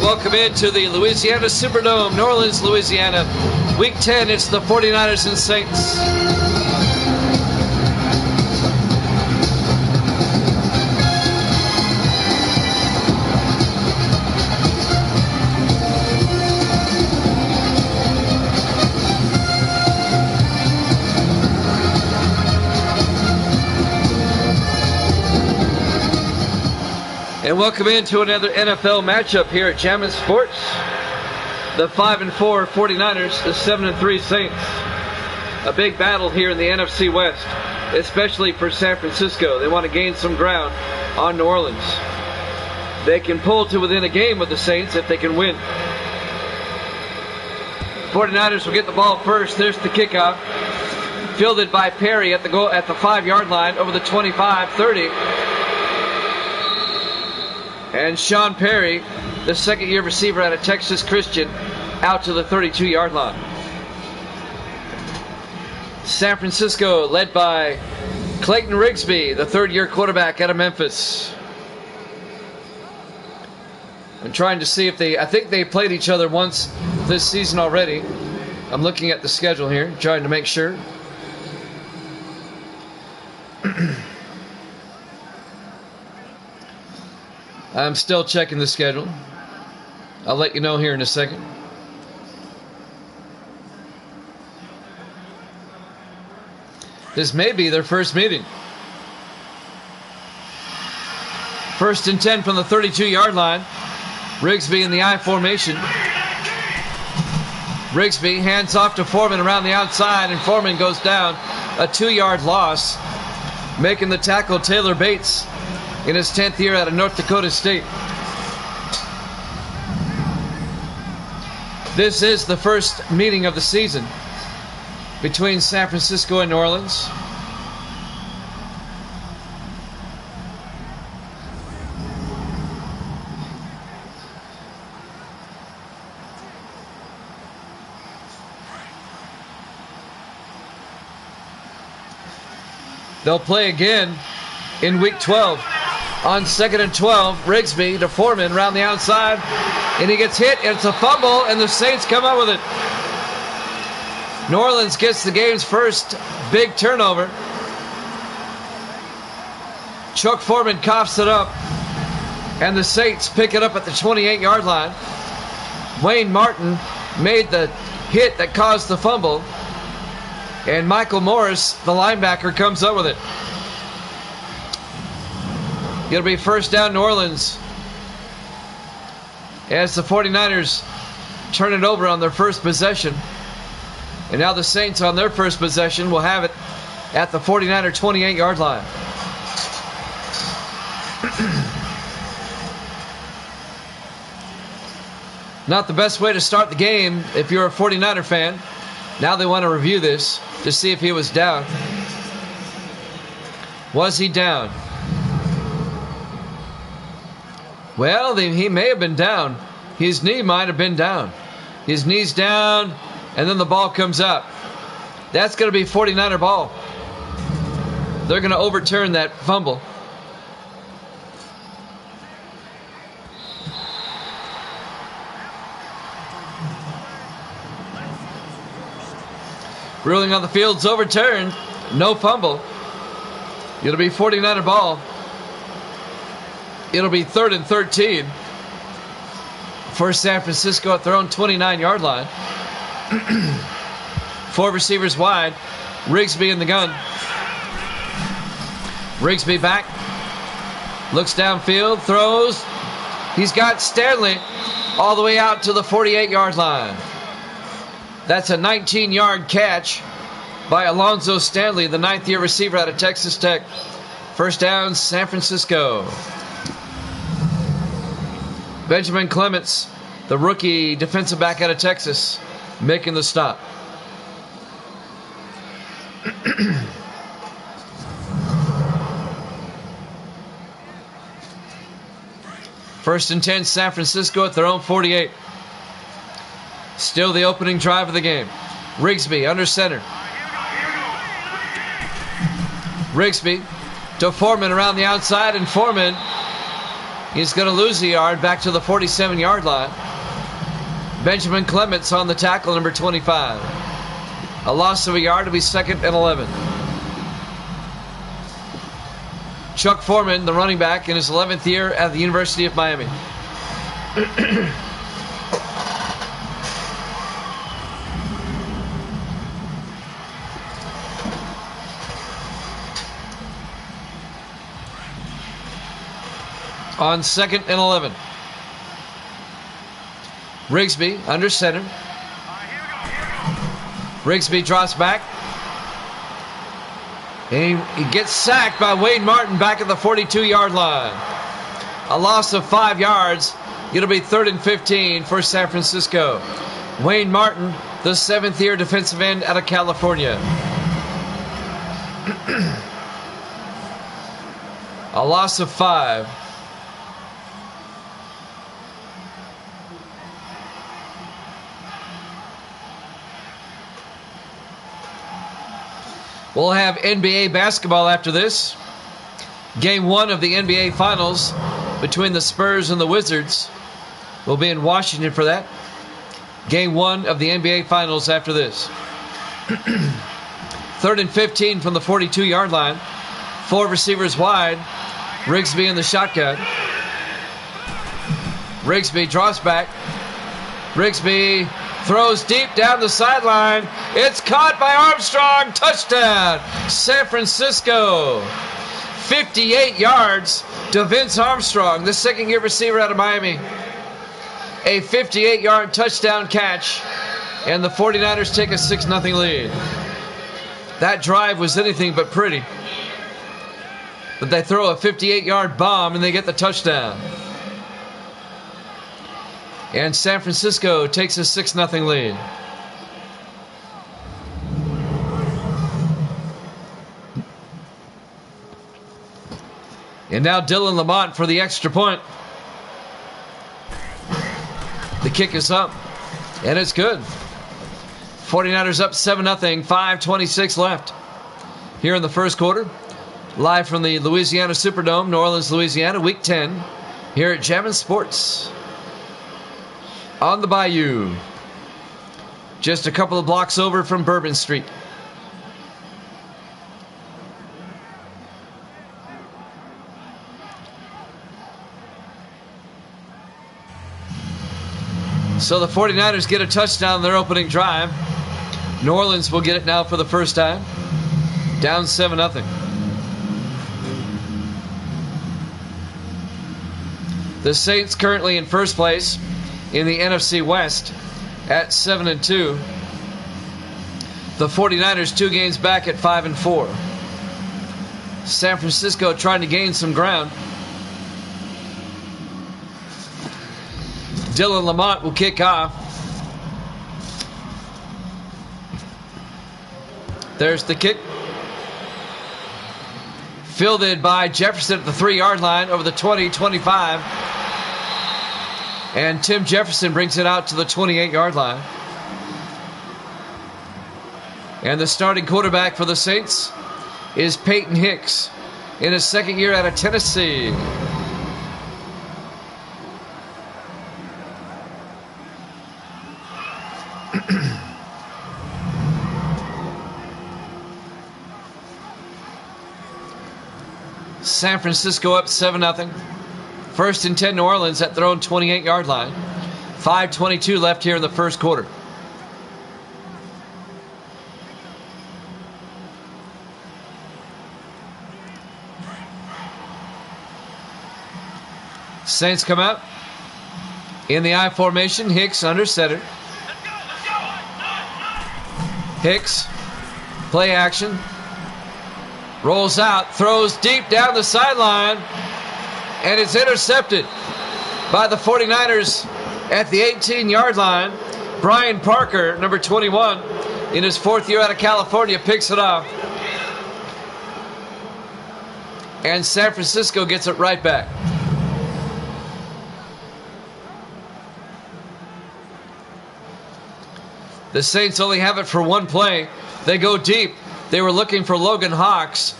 Welcome into the Louisiana Superdome, New Orleans, Louisiana. Week 10, it's the 49ers and Saints. And welcome into another NFL matchup here at Jammin' Sports. The 5-4 49ers, the 7-3 Saints. A big battle here in the NFC West, especially for San Francisco. They want to gain some ground on New Orleans. They can pull to within a game with the Saints if they can win. 49ers will get the ball first. There's the kickoff. Fielded by Perry at the 5-yard line over the 25-30. And Sean Perry, the second-year receiver out of Texas Christian, out to the 32-yard line. San Francisco led by Clayton Rigsby, the third-year quarterback out of Memphis. I'm trying to see if I think they played each other once this season already. I'm looking at the schedule here, trying to make sure. I'm still checking the schedule. I'll let you know here in a second. This may be their first meeting. 1st and 10 from the 32-yard line. Rigsby in the I formation. Rigsby hands off to Foreman around the outside, and Foreman goes down. A 2-yard loss. Making the tackle Taylor Bates in his 10th year out of North Dakota State. This is the first meeting of the season between San Francisco and New Orleans. They'll play again in week 12. On 2nd and 12, Rigsby to Foreman around the outside, and he gets hit, and it's a fumble, and the Saints come up with it. New Orleans gets the game's first big turnover. Chuck Foreman coughs it up, and the Saints pick it up at the 28-yard line. Wayne Martin made the hit that caused the fumble, and Michael Morris, the linebacker, comes up with it. It'll be first down New Orleans as the 49ers turn it over on their first possession. And now the Saints on their first possession will have it at the 49er 28-yard line. Not the best way to start the game if you're a 49er fan. Now they want to review this to see if he was down. Was he down? Well, he may have been down. His knee might have been down. His knee's down, and then the ball comes up. That's going to be 49er ball. They're going to overturn that fumble. Ruling on the field's overturned. No fumble. It'll be 49er ball. It'll be 3rd and 13 for San Francisco at their own 29-yard line. 4 receivers wide. Rigsby in the gun. Rigsby back. Looks downfield. Throws. He's got Stanley all the way out to the 48-yard line. That's a 19-yard catch by Alonzo Stanley, the 9th-year receiver out of Texas Tech. First down, San Francisco. Benjamin Clements, the rookie defensive back out of Texas, making the stop. First and 10, San Francisco at their own 48. Still the opening drive of the game. Rigsby under center. Rigsby to Foreman around the outside, and Foreman He's going to lose a yard back to the 47-yard line. Benjamin Clements on the tackle, number 25. A loss of a yard to be 2nd and 11. Chuck Foreman, the running back, in his 11th year at the University of Miami. On 2nd and 11. Rigsby under center. Rigsby drops back. And he gets sacked by Wayne Martin back at the 42-yard line. A loss of 5 yards. It'll be 3rd and 15 for San Francisco. Wayne Martin, the 7th-year defensive end out of California. A loss of 5. We'll have NBA basketball after this. Game 1 of the NBA Finals between the Spurs and the Wizards. We'll be in Washington for that. Game 1 of the NBA Finals after this. 3rd and 15 from the 42-yard line. 4 receivers wide. Rigsby in the shotgun. Rigsby drops back. Rigsby throws deep down the sideline. It's caught by Armstrong. Touchdown, San Francisco. 58 yards to Vince Armstrong, the 2nd-year receiver out of Miami. A 58-yard touchdown catch, and the 49ers take a 6-0 lead. That drive was anything but pretty. But they throw a 58-yard bomb, and they get the touchdown. And San Francisco takes a 6-0 lead. And now Dylan Lamont for the extra point. The kick is up, and it's good. 49ers up 7-0, 5:26 left. Here in the first quarter, live from the Louisiana Superdome, New Orleans, Louisiana, Week 10, here at Jammin' Sports. On the Bayou, just a couple of blocks over from Bourbon Street. So the 49ers get a touchdown on their opening drive. New Orleans will get it now for the first time. Down 7-0. The Saints currently in first place in the NFC West at 7-2. The 49ers 2 games back at 5-4. San Francisco trying to gain some ground. Dylan Lamont will kick off. There's the kick. Fielded by Jefferson at the 3-yard line over the 20-25. And Tim Jefferson brings it out to the 28-yard line. And the starting quarterback for the Saints is Peyton Hicks in his 2nd year out of Tennessee. San Francisco up 7-0. 1st and 10 New Orleans at their own 28-yard line. 5:22 left here in the first quarter. Saints come out in the I formation. Hicks under center. Hicks, play action. Rolls out, throws deep down the sideline, and it's intercepted by the 49ers at the 18-yard line. Brian Parker, number 21, in his 4th year out of California, picks it off. And San Francisco gets it right back. The Saints only have it for one play. They go deep. They were looking for Logan Hawks,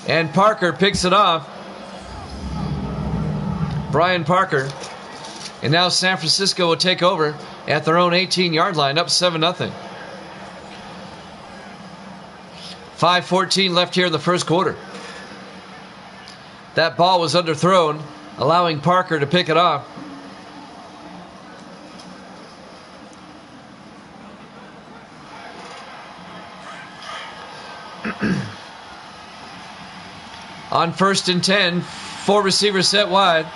and Parker picks it off. Brian Parker. And now San Francisco will take over at their own 18-yard line, up 7-0. 5:14 left here in the first quarter. That ball was underthrown, allowing Parker to pick it off. On 1st and 10, 4 receivers set wide.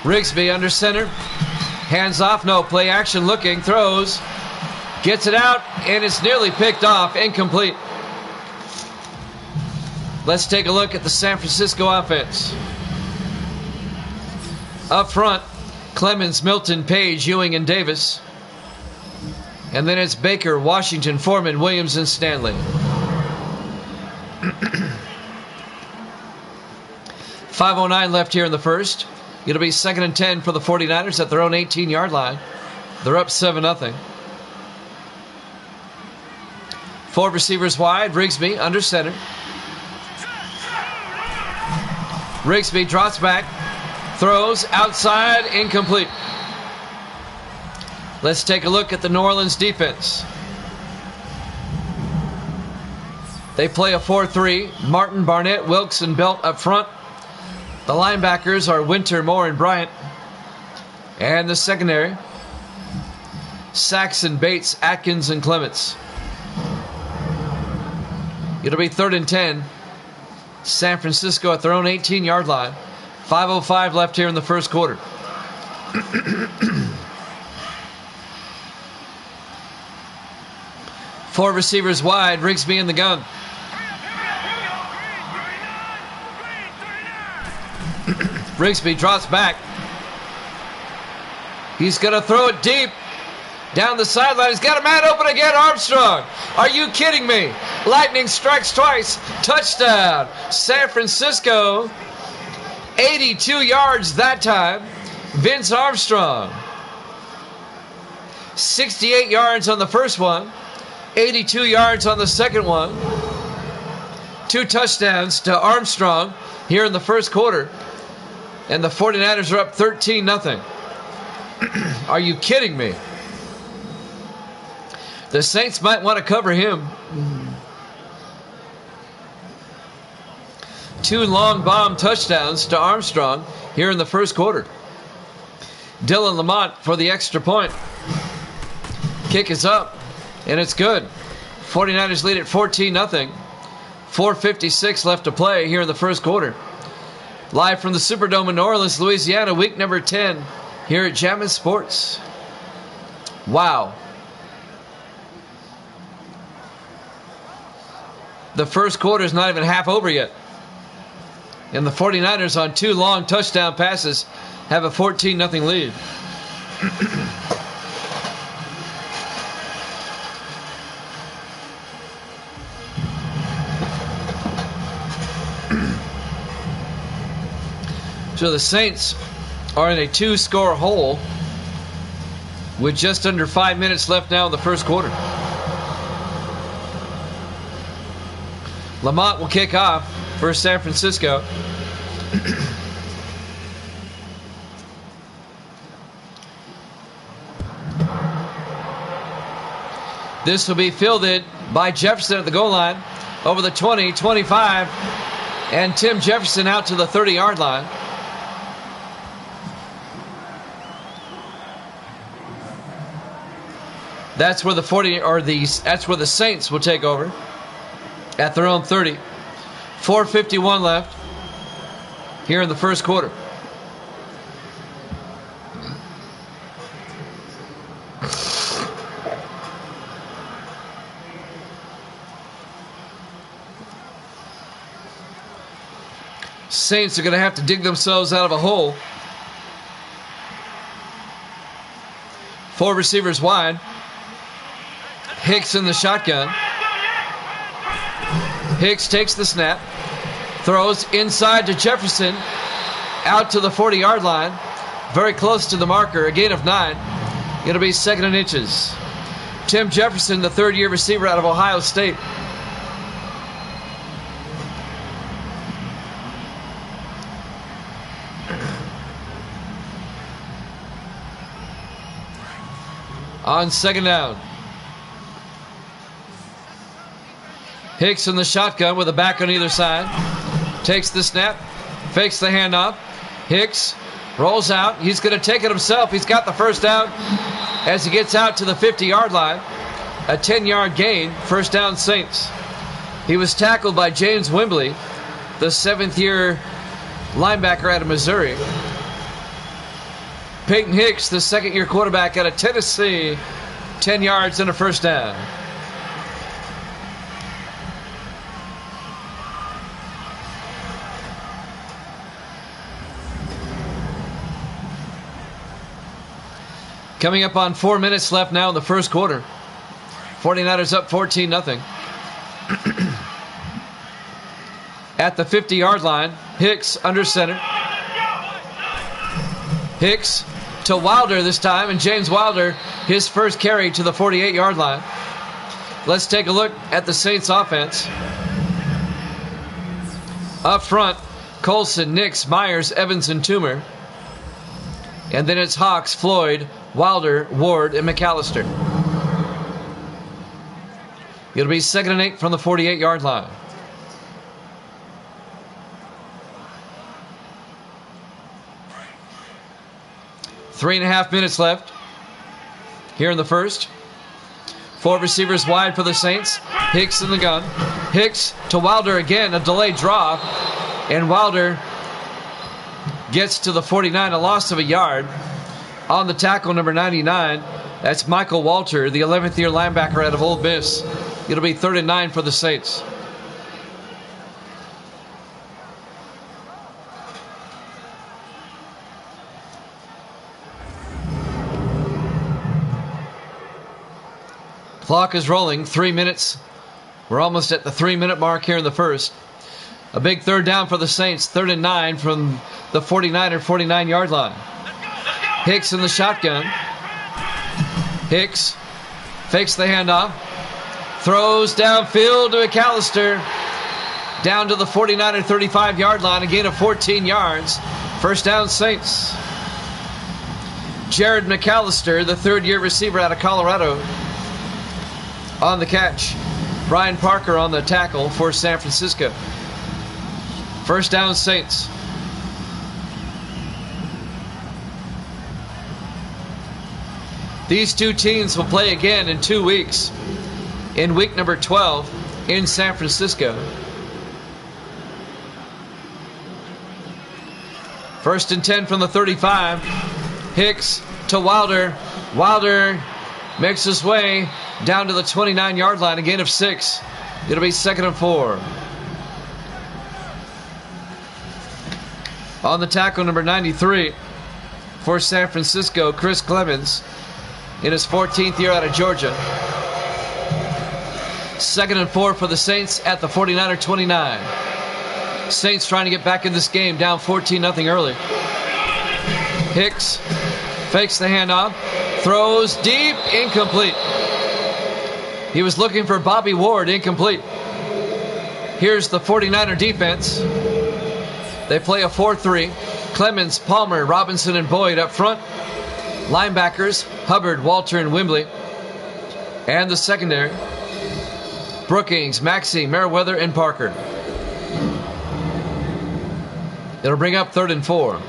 Rigsby under center. Hands off, no play action, looking, throws. Gets it out, and it's nearly picked off, incomplete. Let's take a look at the San Francisco offense. Up front, Clemens, Milton, Page, Ewing, and Davis. And then it's Baker, Washington, Foreman, Williams, and Stanley. 5:09 left here in the first. It'll be 2nd and 10 for the 49ers at their own 18-yard line. They're up 7-0. 4 receivers wide. Rigsby under center. Rigsby drops back. Throws outside. Incomplete. Let's take a look at the New Orleans defense. They play a 4-3. Martin, Barnett, Wilkes, and Belt up front. The linebackers are Winter, Moore, and Bryant. And the secondary, Saxon, Bates, Atkins, and Clements. It'll be 3rd and 10. San Francisco at their own 18-yard line. 5:05 left here in the first quarter. Four receivers wide. Rigsby in the gun. Rigsby drops back. He's going to throw it deep down the sideline. He's got a man open again. Armstrong. Are you kidding me? Lightning strikes twice. Touchdown. San Francisco. 82 yards that time. Vince Armstrong. 68 yards on the first one. 82 yards on the second one. 2 touchdowns to Armstrong here in the first quarter. And the 49ers are up 13-0. Are you kidding me? The Saints might want to cover him. 2 long bomb touchdowns to Armstrong here in the first quarter. Dylan Lamont for the extra point. Kick is up, and it's good. 49ers lead at 14-0. 4:56 left to play here in the first quarter. Live from the Superdome in New Orleans, Louisiana, week number 10 here at Jammin' Sports. Wow. The first quarter is not even half over yet. And the 49ers on 2 long touchdown passes have a 14-0 lead. So the Saints are in a 2-score hole with just under 5 minutes left now in the first quarter. Lamont will kick off for San Francisco. This will be fielded by Jefferson at the goal line over the 20, 25, and Tim Jefferson out to the 30-yard line. That's where the Saints will take over at their own 30. 4:51 left here in the first quarter. Saints are going to have to dig themselves out of a hole. 4 receivers wide. Hicks in the shotgun. Hicks takes the snap. Throws inside to Jefferson. Out to the 40-yard line. Very close to the marker. A gain of 9. It'll be 2nd and inches. Tim Jefferson, the third-year receiver out of Ohio State. on second down. Hicks in the shotgun with a back on either side. Takes the snap. Fakes the handoff. Hicks rolls out. He's going to take it himself. He's got the first down as he gets out to the 50-yard line. A 10-yard gain. First down, Saints. He was tackled by James Wembley, the 7th-year linebacker out of Missouri. Peyton Hicks, the 2nd-year quarterback out of Tennessee. 10 yards and a first down. Coming up on 4 minutes left now in the first quarter. 49ers up 14-0. At the 50-yard line, Hicks under center. Hicks to Wilder this time, and James Wilder, his first carry to the 48-yard line. Let's take a look at the Saints offense. Up front, Colson, Nix, Myers, Evans, and Toomer. And then it's Hawks, Floyd, Wilder, Ward, and McAllister. It'll be 2nd and 8 from the 48-yard line. Three and a half minutes left here in the first. 4 receivers wide for the Saints. Hicks in the gun. Hicks to Wilder again, a delayed draw. And Wilder gets to the 49, a loss of a yard. On the tackle, number 99, that's Michael Walter, the 11th-year linebacker out of Ole Miss. It'll be 3rd and 9 for the Saints. Clock is rolling. 3 minutes. We're almost at the 3-minute mark here in the first. A big third down for the Saints. 3rd and 9 from the 49er 49-yard line. Hicks in the shotgun. Hicks fakes the handoff. Throws downfield to McAllister. Down to the 49er 35-yard line. A gain of 14 yards. First down, Saints. Jared McAllister, the 3rd-year receiver out of Colorado, on the catch. Brian Parker on the tackle for San Francisco. First down, Saints. These two teams will play again in 2 weeks. In week number 12 in San Francisco. First and 10 from the 35. Hicks to Wilder. Wilder makes his way down to the 29-yard line. A gain of 6. It'll be 2nd and 4. On the tackle, number 93 for San Francisco, Chris Clemens, in his 14th year out of Georgia. 2nd and 4 for the Saints at the 49er 29. Saints trying to get back in this game, down 14-0 early. Hicks fakes the handoff, throws deep, incomplete. He was looking for Bobby Ward, incomplete. Here's the 49er defense. They play a 4-3. Clemens, Palmer, Robinson, and Boyd up front. Linebackers, Hubbard, Walter, and Wembley. And the secondary, Brookings, Maxey, Merriweather, and Parker. It'll bring up 3rd and 4.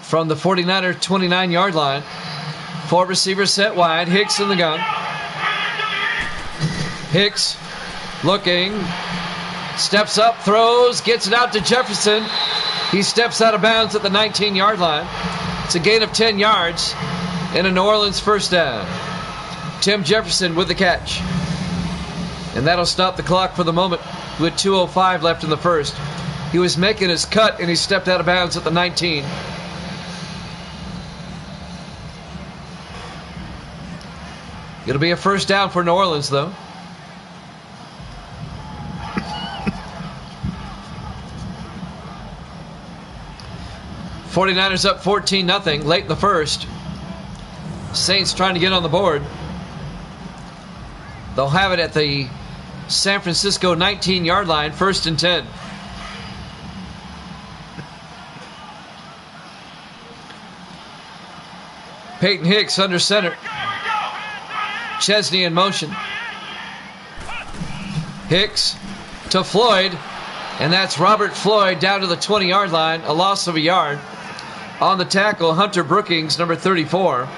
From the 49er 29-yard line, 4 receivers set wide. Hicks in the gun. Hicks looking, steps up, throws, gets it out to Jefferson. He steps out of bounds at the 19-yard line. It's a gain of 10 yards and a New Orleans first down. Tim Jefferson with the catch. And that'll stop the clock for the moment with 2:05 left in the first. He was making his cut and he stepped out of bounds at the 19. It'll be a first down for New Orleans, though. '49ers up 14-0 late in the first. Saints trying to get on the board. They'll have it at the San Francisco 19-yard line, 1st and 10. Peyton Hicks under center. Chesney in motion. Hicks to Floyd, and that's Robert Floyd down to the 20-yard line, a loss of a yard. On the tackle, Hunter Brookings, number 34,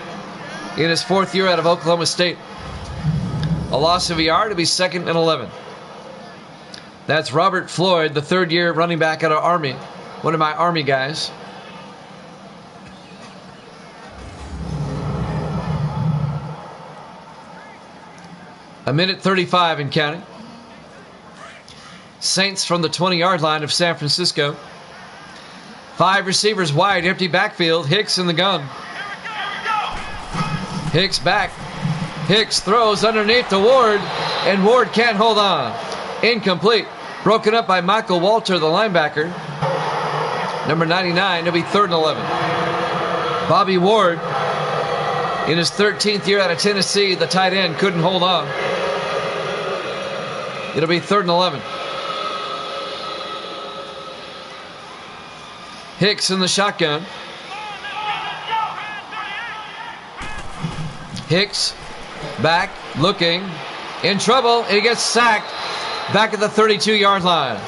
in his 4th year out of Oklahoma State. A loss of a yard to be 2nd and 11. That's Robert Floyd, the 3rd-year running back out of Army, one of my Army guys. A minute 35 and counting. Saints from the 20-yard line of San Francisco. 5 receivers wide, empty backfield. Hicks in the gun. Hicks back. Hicks throws underneath to Ward, and Ward can't hold on. Incomplete. Broken up by Michael Walter, the linebacker. Number 99, it'll be 3rd and 11. Bobby Ward, in his 13th year out of Tennessee, the tight end couldn't hold on. It'll be 3rd and 11. Hicks in the shotgun. Hicks back, looking, in trouble, and he gets sacked back at the 32-yard line.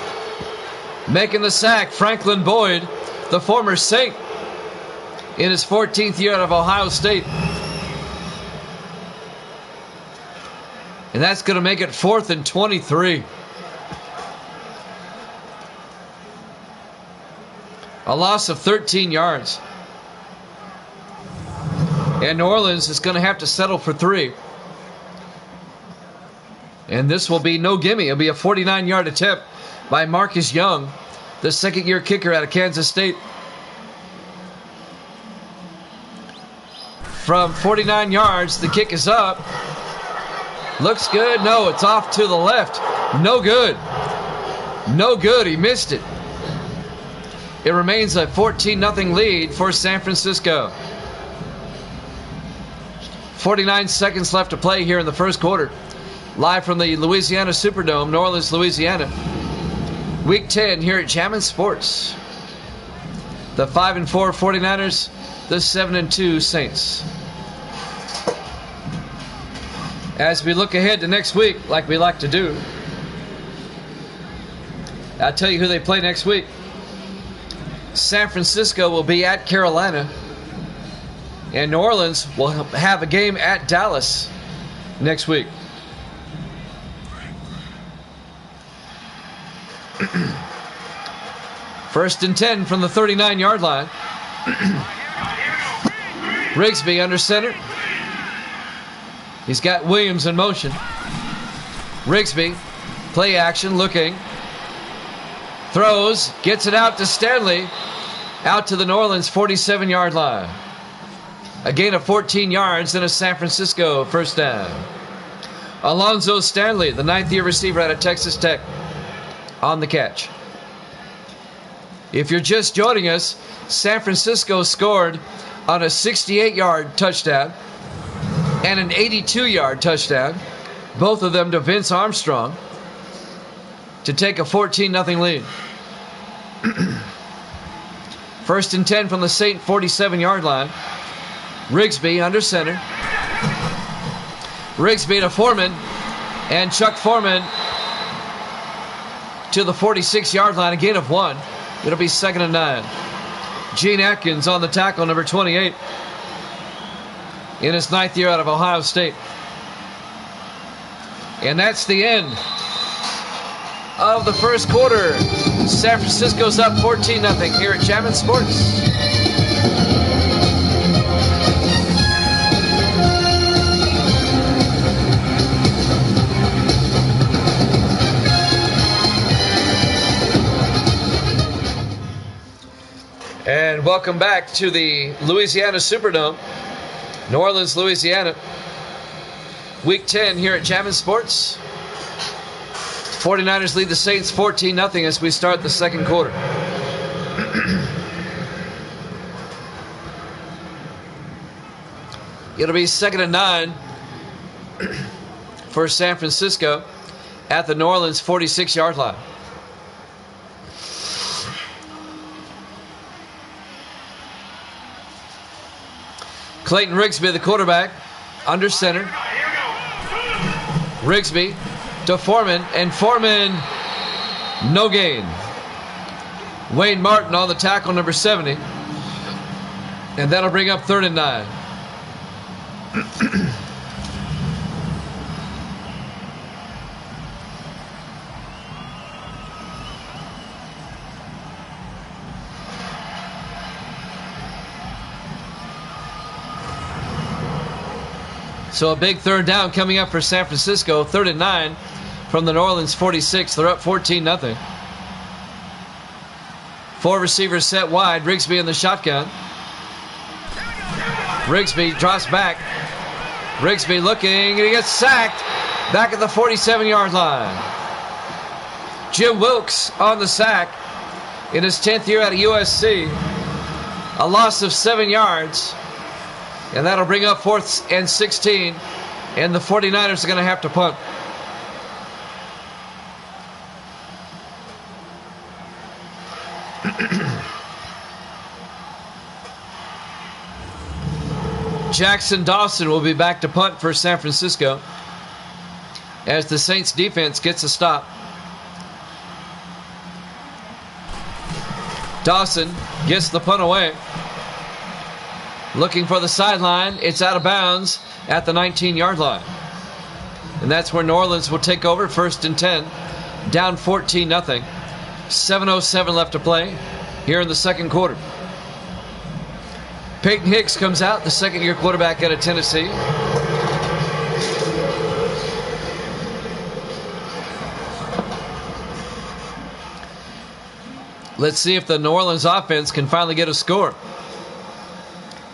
Making the sack, Franklin Boyd, the former Saint, in his 14th year out of Ohio State. And that's going to make it 4th and 23. A loss of 13 yards. And New Orleans is going to have to settle for 3. And this will be no gimme. It'll be a 49-yard attempt by Marcus Young, the 2nd-year kicker out of Kansas State. From 49 yards, the kick is up. Looks good. No, it's off to the left. No good. No good. He missed it. It remains a 14-0 lead for San Francisco. 49 seconds left to play here in the first quarter. Live from the Louisiana Superdome, New Orleans, Louisiana. Week 10 here at Jammin' Sports. The 5-4 49ers, the 7-2 Saints. As we look ahead to next week, like we like to do, I'll tell you who they play next week. San Francisco will be at Carolina, and New Orleans will have a game at Dallas next week. First and 10 from the 39-yard line. Rigsby under center. He's got Williams in motion. Rigsby, play action, looking. Throws, gets it out to Stanley. Out to the New Orleans 47-yard line. A gain of 14 yards and a San Francisco first down. Alonzo Stanley, the 9th-year receiver out of Texas Tech, on the catch. If you're just joining us, San Francisco scored on a 68-yard touchdown and an 82-yard touchdown, both of them to Vince Armstrong, to take a 14-0 lead. First and 10 from the Saint 47-yard line. Rigsby under center. Rigsby to Foreman, and Chuck Foreman to the 46-yard line, a gain of 1. It'll be 2nd and 9. Gene Atkins on the tackle, number 28, in his 9th year out of Ohio State. And that's the end of the first quarter. San Francisco's up 14-0 here at Jammin' Sports. And welcome back to the Louisiana Superdome, New Orleans, Louisiana. Week 10 here at Jammin' Sports. 49ers lead the Saints 14-0 as we start the second quarter. It'll be 2nd and 9 for San Francisco at the New Orleans 46-yard line. Clayton Rigsby, the quarterback, under center. Rigsby to Foreman, and Foreman, no gain. Wayne Martin on the tackle, number 70. And that'll bring up 3rd and 9. So a big 3rd down coming up for San Francisco. 3rd and 9 from the New Orleans 46. They're up 14-0. 4 receivers set wide. Rigsby in the shotgun. Rigsby drops back. Rigsby looking, and he gets sacked back at the 47-yard line. Jim Wilkes on the sack in his 10th year out of USC. A loss of 7 yards. And that'll bring up 4th and 16. And the 49ers are going to have to punt. Jackson Dawson will be back to punt for San Francisco as the Saints defense gets a stop. Dawson gets the punt away. Looking for the sideline. It's out of bounds at the 19-yard line. And that's where New Orleans will take over. 1st and 10. Down 14-0. 7:07 left to play here in the second quarter. Peyton Hicks comes out, the second-year quarterback out of Tennessee. Let's see if the New Orleans offense can finally get a score.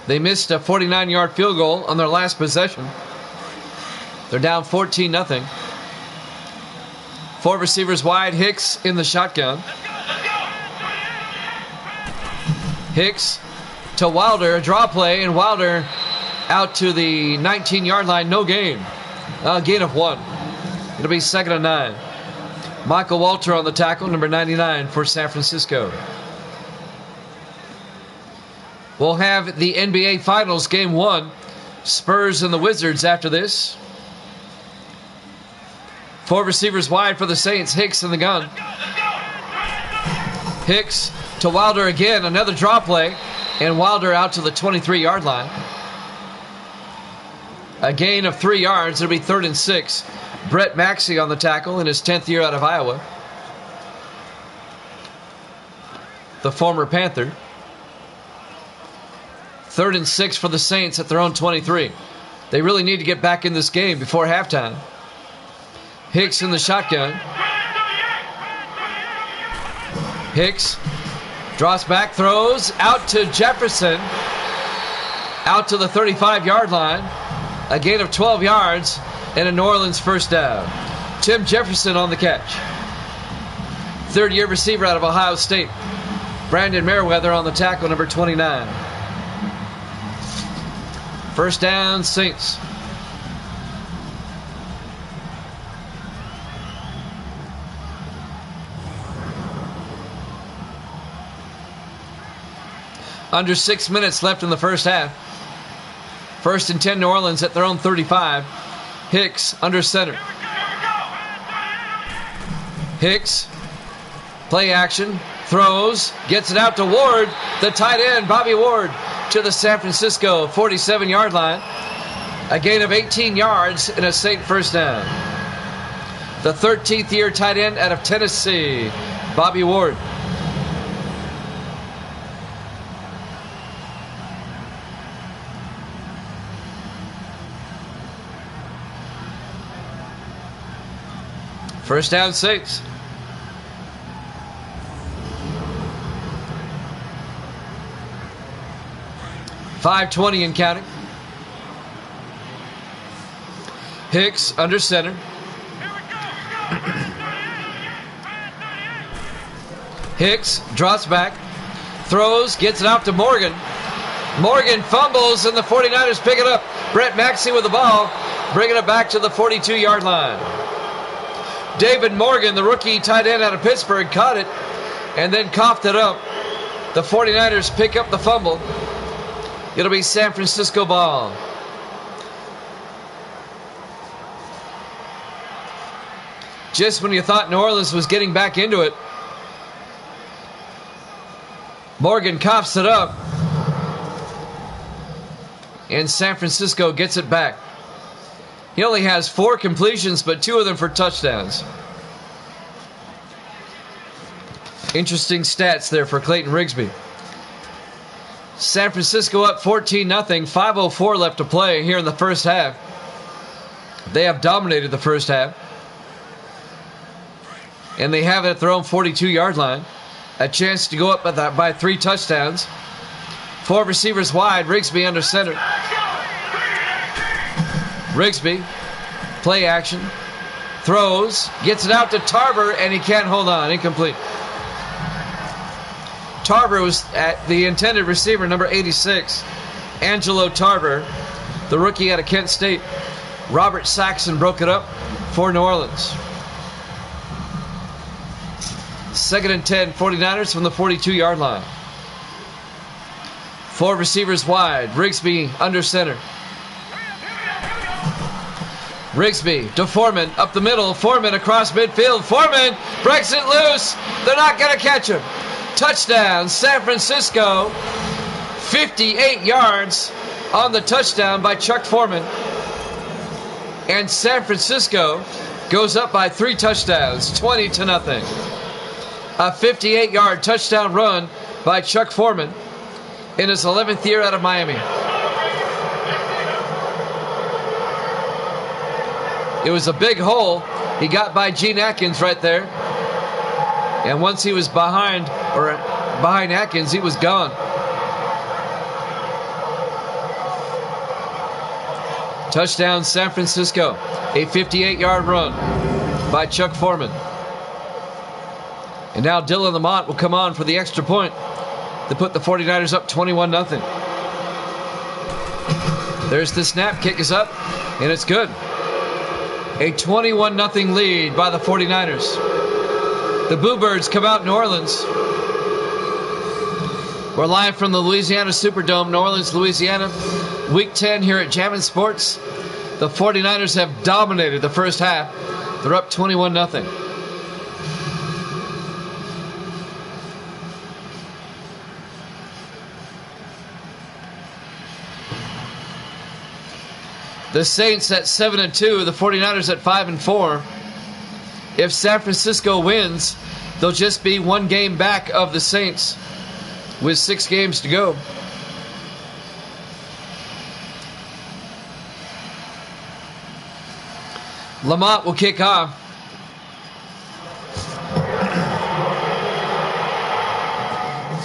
They missed a 49-yard field goal on their last possession. They're down 14-0. 4 receivers wide. Hicks in the shotgun. Hicks to Wilder, a draw play, and Wilder out to the 19-yard line. No gain. A gain of 1. It'll be 2nd and 9. Michael Walter on the tackle, number 99 for San Francisco. We'll have the NBA Finals Game 1. Spurs and the Wizards after this. 4 receivers wide for the Saints. Hicks in the gun. Hicks to Wilder again. Another draw play. And Wilder out to the 23-yard line. A gain of 3 yards. It'll be 3rd and 6. Brett Maxey on the tackle in his 10th year out of Iowa. The former Panther. 3rd and 6 for the Saints at their own 23. They really need to get back in this game before halftime. Hicks in the shotgun. Hicks draws back, throws out to Jefferson. Out to the 35-yard line. A gain of 12 yards and a New Orleans first down. Tim Jefferson on the catch. 3rd-year receiver out of Ohio State. Brandon Merriweather on the tackle, number 29. First down, Saints. Under 6 minutes left in the first half. 1st and 10 New Orleans at their own 35. Hicks under center. Hicks, play action, throws, gets it out to Ward, the tight end, Bobby Ward, to the San Francisco 47-yard line. A gain of 18 yards and a Saint first down. The 13th year tight end out of Tennessee, Bobby Ward. First down, Saints. .520 and counting. Hicks under center. Hicks drops back, throws, gets it out to Morgan. Morgan fumbles, and the 49ers pick it up. Brett Maxey with the ball, bringing it back to the 42-yard line. David Morgan, the rookie tight end out of Pittsburgh, caught it and then coughed it up. The 49ers pick up the fumble. It'll be San Francisco ball. Just when you thought New Orleans was getting back into it, Morgan coughs it up, and San Francisco gets it back. He only has 4 completions, but 2 of them for touchdowns. Interesting stats there for Clayton Rigsby. San Francisco up 14-0, 5:04 left to play here in the first half. They have dominated the first half. And they have it at their own 42-yard line. A chance to go up by 3 touchdowns. 4 receivers wide, Rigsby under center. Rigsby, play action, throws, gets it out to Tarver, and he can't hold on, incomplete. Tarver was at the intended receiver, number 86, Angelo Tarver, the rookie out of Kent State. Robert Saxon broke it up for New Orleans. 2nd and 10, 49ers from the 42-yard line. 4 receivers wide, Rigsby under center. Rigsby to Foreman, up the middle, Foreman across midfield, Foreman breaks it loose, they're not going to catch him. Touchdown, San Francisco, 58 yards on the touchdown by Chuck Foreman. And San Francisco goes up by 3 touchdowns, 20-0. A 58-yard touchdown run by Chuck Foreman in his 11th year out of Miami. It was a big hole. He got by Gene Atkins right there. And once he was behind Atkins, he was gone. Touchdown San Francisco. A 58-yard run by Chuck Foreman. And now Dylan Lamont will come on for the extra point to put the 49ers up 21-0. There's the snap. Kick is up, and it's good. A 21-0 lead by the 49ers. The Boo Birds come out New Orleans. We're live from the Louisiana Superdome, New Orleans, Louisiana. Week 10 here at Jammin' Sports. The 49ers have dominated the first half. They're up 21-0. The Saints at 7-2, the 49ers at 5-4. If San Francisco wins, they'll just be 1 game back of the Saints with 6 games to go. Lamont will kick off.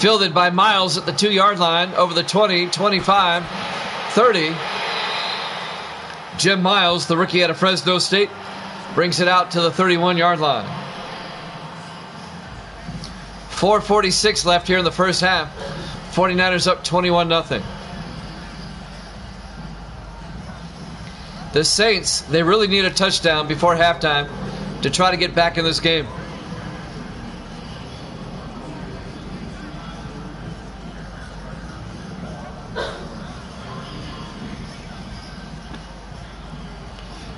Fielded by Miles at the 2-yard line, over the 20, 25, 30. Jim Miles, the rookie out of Fresno State, brings it out to the 31-yard line. 4:46 left here in the first half. 49ers up 21-0. The Saints, they really need a touchdown before halftime to try to get back in this game.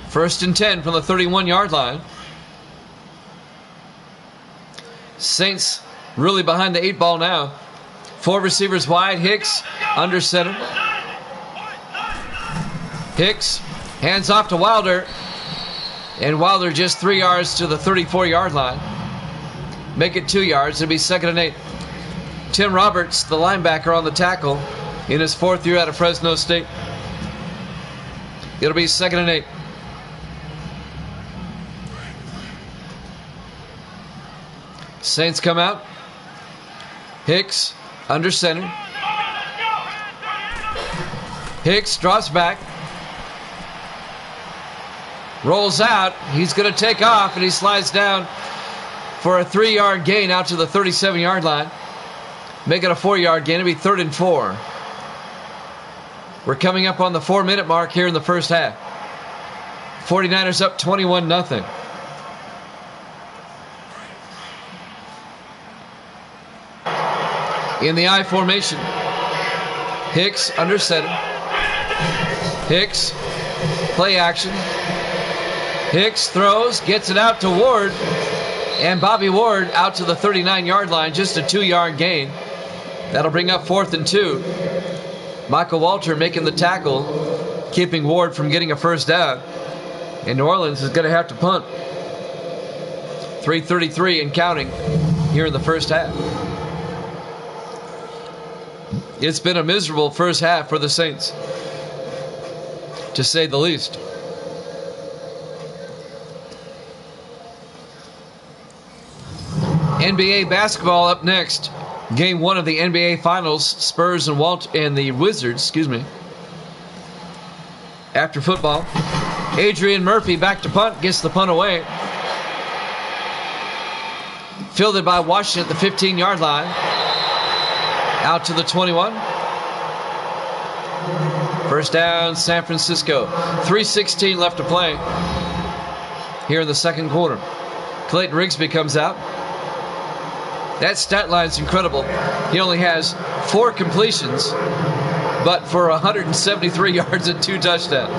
First and 10 from the 31-yard line. Saints really behind the 8 ball now. 4 receivers wide. Hicks under center. Hicks hands off to Wilder. And Wilder just 3 yards to the 34-yard line. Make it 2 yards. It'll be 2nd and 8. Tim Roberts, the linebacker, on the tackle in his 4th year out of Fresno State. It'll be 2nd and 8. Saints come out. Hicks under center. Hicks drops back. Rolls out. He's going to take off, and he slides down for a 3-yard gain out to the 37-yard line. Make it a 4-yard gain. It'll be 3rd and 4. We're coming up on the 4-minute mark here in the first half. 49ers up 21-0. in the I formation. Hicks under center. Hicks, play action. Hicks throws, gets it out to Ward, and Bobby Ward out to the 39-yard line, just a 2-yard gain. That'll bring up 4th and 2. Michael Walter making the tackle, keeping Ward from getting a first down. And New Orleans is going to have to punt. 3:33 and counting here in the first half. It's been a miserable first half for the Saints, to say the least. NBA basketball up next. Game 1 of the NBA Finals. Spurs and the Wizards, after football. Adrian Murphy back to punt, gets the punt away. Fielded by Washington at the 15-yard line. Out to the 21. First down, San Francisco. 3:16 left to play here in the second quarter. Clayton Rigsby comes out. That stat line's incredible. He only has 4 completions, but for 173 yards and 2 touchdowns.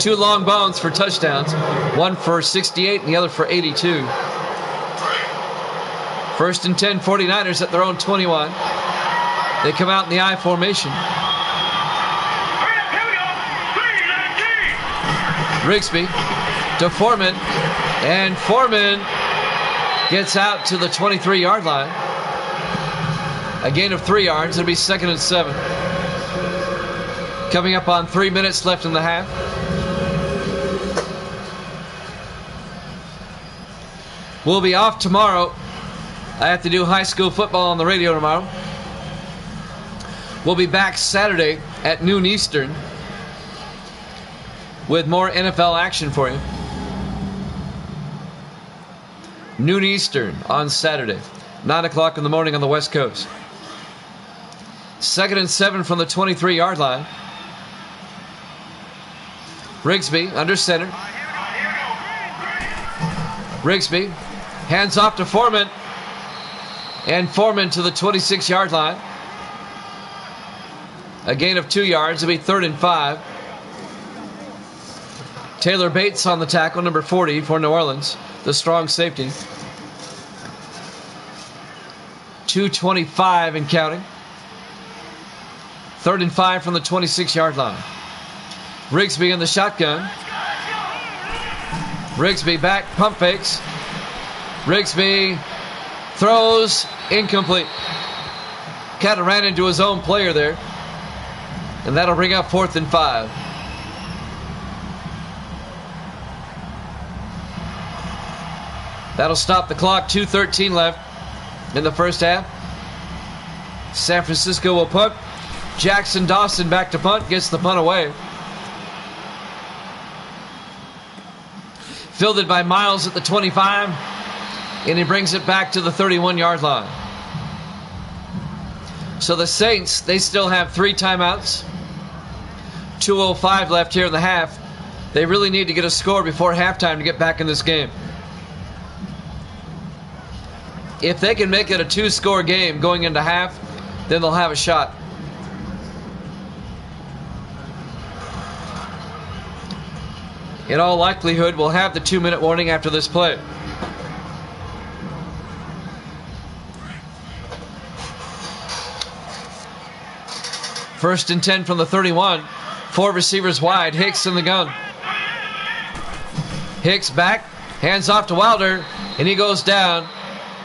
2 long bones for touchdowns. One for 68 and the other for 82. First and 10, 49ers at their own 21. They come out in the I formation. Rigsby to Foreman, and Foreman gets out to the 23-yard line. A gain of 3 yards. It'll be 2nd and 7. Coming up on 3 minutes left in the half. We'll be off tomorrow. I have to do high school football on the radio tomorrow. We'll be back Saturday at noon Eastern with more NFL action for you. Noon Eastern on Saturday. 9 o'clock in the morning on the West Coast. 2nd and 7 from the 23-yard line. Rigsby under center. Rigsby hands off to Foreman. And Foreman to the 26-yard line. A gain of 2 yards. It'll be 3rd and 5. Taylor Bates on the tackle, number 40 for New Orleans, the strong safety. 2:25 and counting. 3rd and 5 from the 26-yard line. Rigsby in the shotgun. Rigsby back, pump fakes. Rigsby throws, incomplete. Kind of ran into his own player there. And that'll bring up 4th and 5. That'll stop the clock. 2:13 left in the first half. San Francisco will punt. Jackson Dawson back to punt. Gets the punt away. Fielded by Miles at the 25. And he brings it back to the 31-yard line. So the Saints, they still have 3 timeouts. 2:05 left here in the half. They really need to get a score before halftime to get back in this game. If they can make it a 2-score game going into half, then they'll have a shot. In all likelihood, we'll have the 2-minute warning after this play. First and 10 from the 31. 4 receivers wide. Hicks in the gun. Hicks back. Hands off to Wilder. And he goes down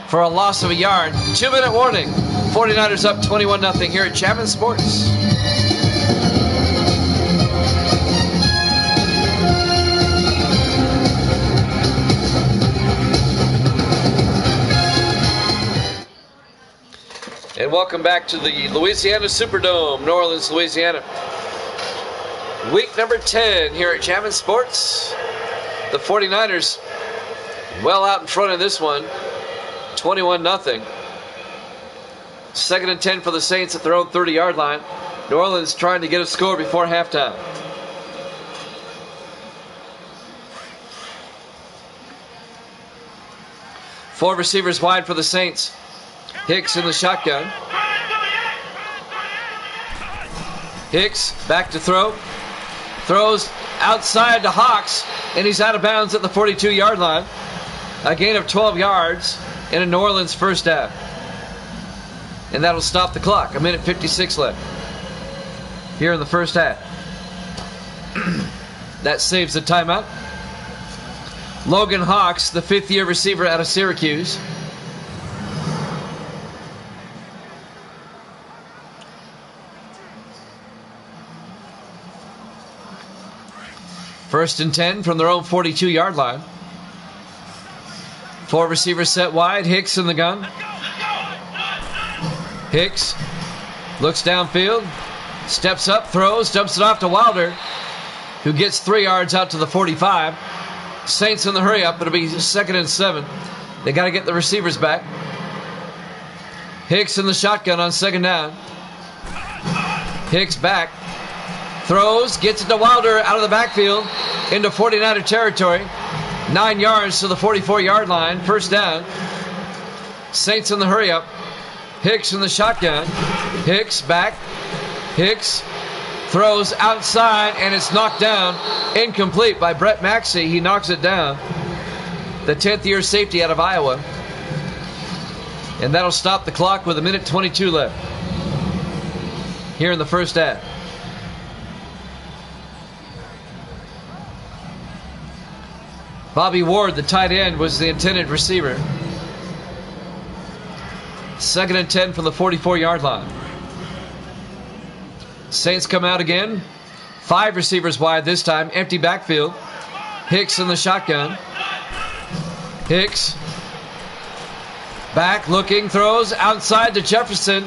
for a loss of a yard. 2-minute warning. 49ers up 21-0 here at Chapman Sports. And welcome back to the Louisiana Superdome, New Orleans, Louisiana. Week number 10 here at Chapman Sports. The 49ers well out in front of this one. 21-0. 2nd and 10 for the Saints at their own 30-yard line. New Orleans trying to get a score before halftime. Four receivers wide for the Saints. Hicks in the shotgun. Hicks back to throw. Throws outside to Hawks, and he's out of bounds at the 42-yard line. A gain of 12 yards in a New Orleans first down. And that'll stop the clock. 1:56 left here in the first half. That saves the timeout. Logan Hawks, the fifth-year receiver out of Syracuse. First and 10 from their own 42-yard line. Four receivers set wide. Hicks in the gun. Hicks looks downfield, steps up, throws, dumps it off to Wilder, who gets 3 yards out to the 45. Saints in the hurry up. It'll be 2nd and 7. They got to get the receivers back. Hicks in the shotgun on 2nd down. Hicks back. Throws, gets it to Wilder out of the backfield into 49er territory. 9 yards to the 44-yard line. First down. Saints in the hurry up. Hicks in the shotgun. Hicks back. Hicks throws outside, and it's knocked down. Incomplete by Brett Maxey. He knocks it down. The 10th-year safety out of Iowa. And that'll stop the clock with 1:22 left here in the first half. Bobby Ward, the tight end, was the intended receiver. 2nd and 10 from the 44-yard line. Saints come out again. 5 receivers wide this time. Empty backfield. Hicks in the shotgun. Hicks back, looking, throws outside to Jefferson,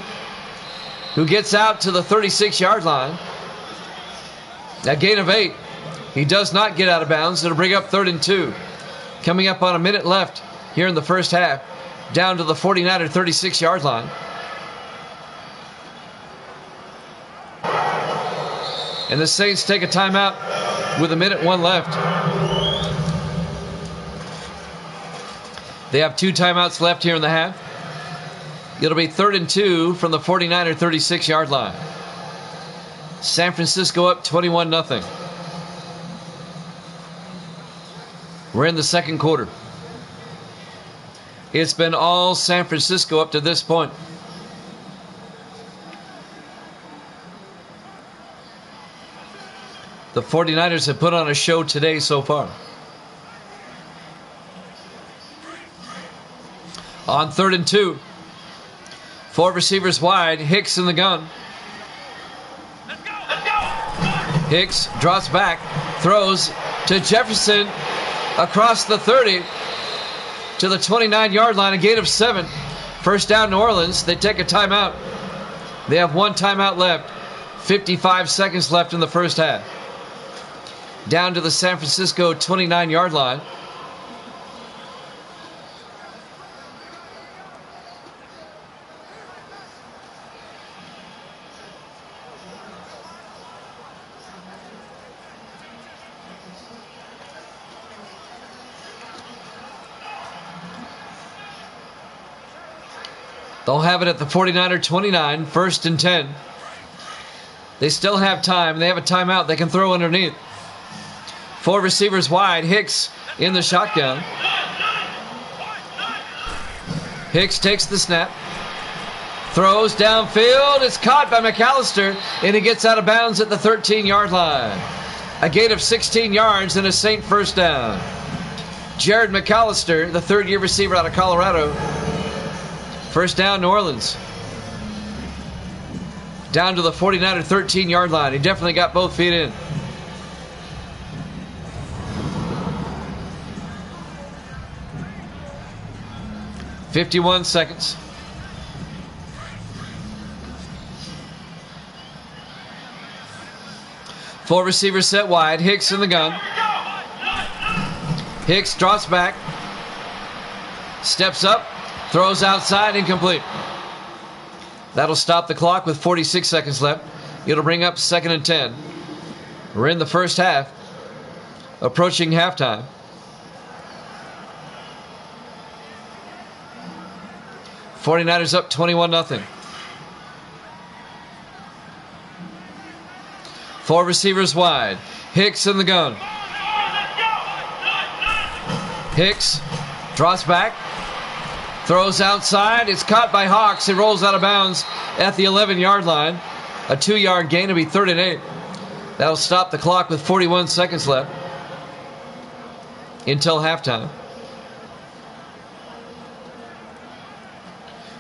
who gets out to the 36-yard line. A gain of 8. He does not get out of bounds. It'll bring up 3rd and 2. Coming up on a minute left here in the first half. Down to the 49er 36-yard line. And the Saints take a timeout with 1:01 left. They have 2 timeouts left here in the half. It'll be 3rd and 2 from the 49er 36-yard line. San Francisco up 21-0. We're in the second quarter. It's been all San Francisco up to this point. The 49ers have put on a show today so far. On 3rd and 2. 4 receivers wide. Hicks in the gun. Hicks drops back. Throws to Jefferson across the 30 to the 29-yard line. A gain of 7. First down New Orleans. They take a timeout. They have 1 timeout left. 55 seconds left in the first half. Down to the San Francisco 29-yard line. They'll have it at the 49er 29, 1st and 10. They still have time. They have a timeout they can throw underneath. 4 receivers wide. Hicks in the shotgun. Hicks takes the snap. Throws downfield. It's caught by McAllister, and he gets out of bounds at the 13-yard line. A gain of 16 yards and a Saint first down. Jared McAllister, the 3rd-year receiver out of Colorado. First down, New Orleans. Down to the 49er 13-yard line. He definitely got both feet in. "51 seconds. Four receivers set wide. Hicks in the gun. Hicks drops back. Steps up. Throws outside. Incomplete. That'll stop the clock with 46 seconds left. It'll bring up 2nd and 10. We're in the first half. Approaching halftime. 49ers up 21-0. 4 receivers wide. Hicks in the gun. Hicks draws back. Throws outside. It's caught by Hawks. It rolls out of bounds at the 11-yard line. A 2-yard gain to be 3rd and 8. That'll stop the clock with 41 seconds left until halftime.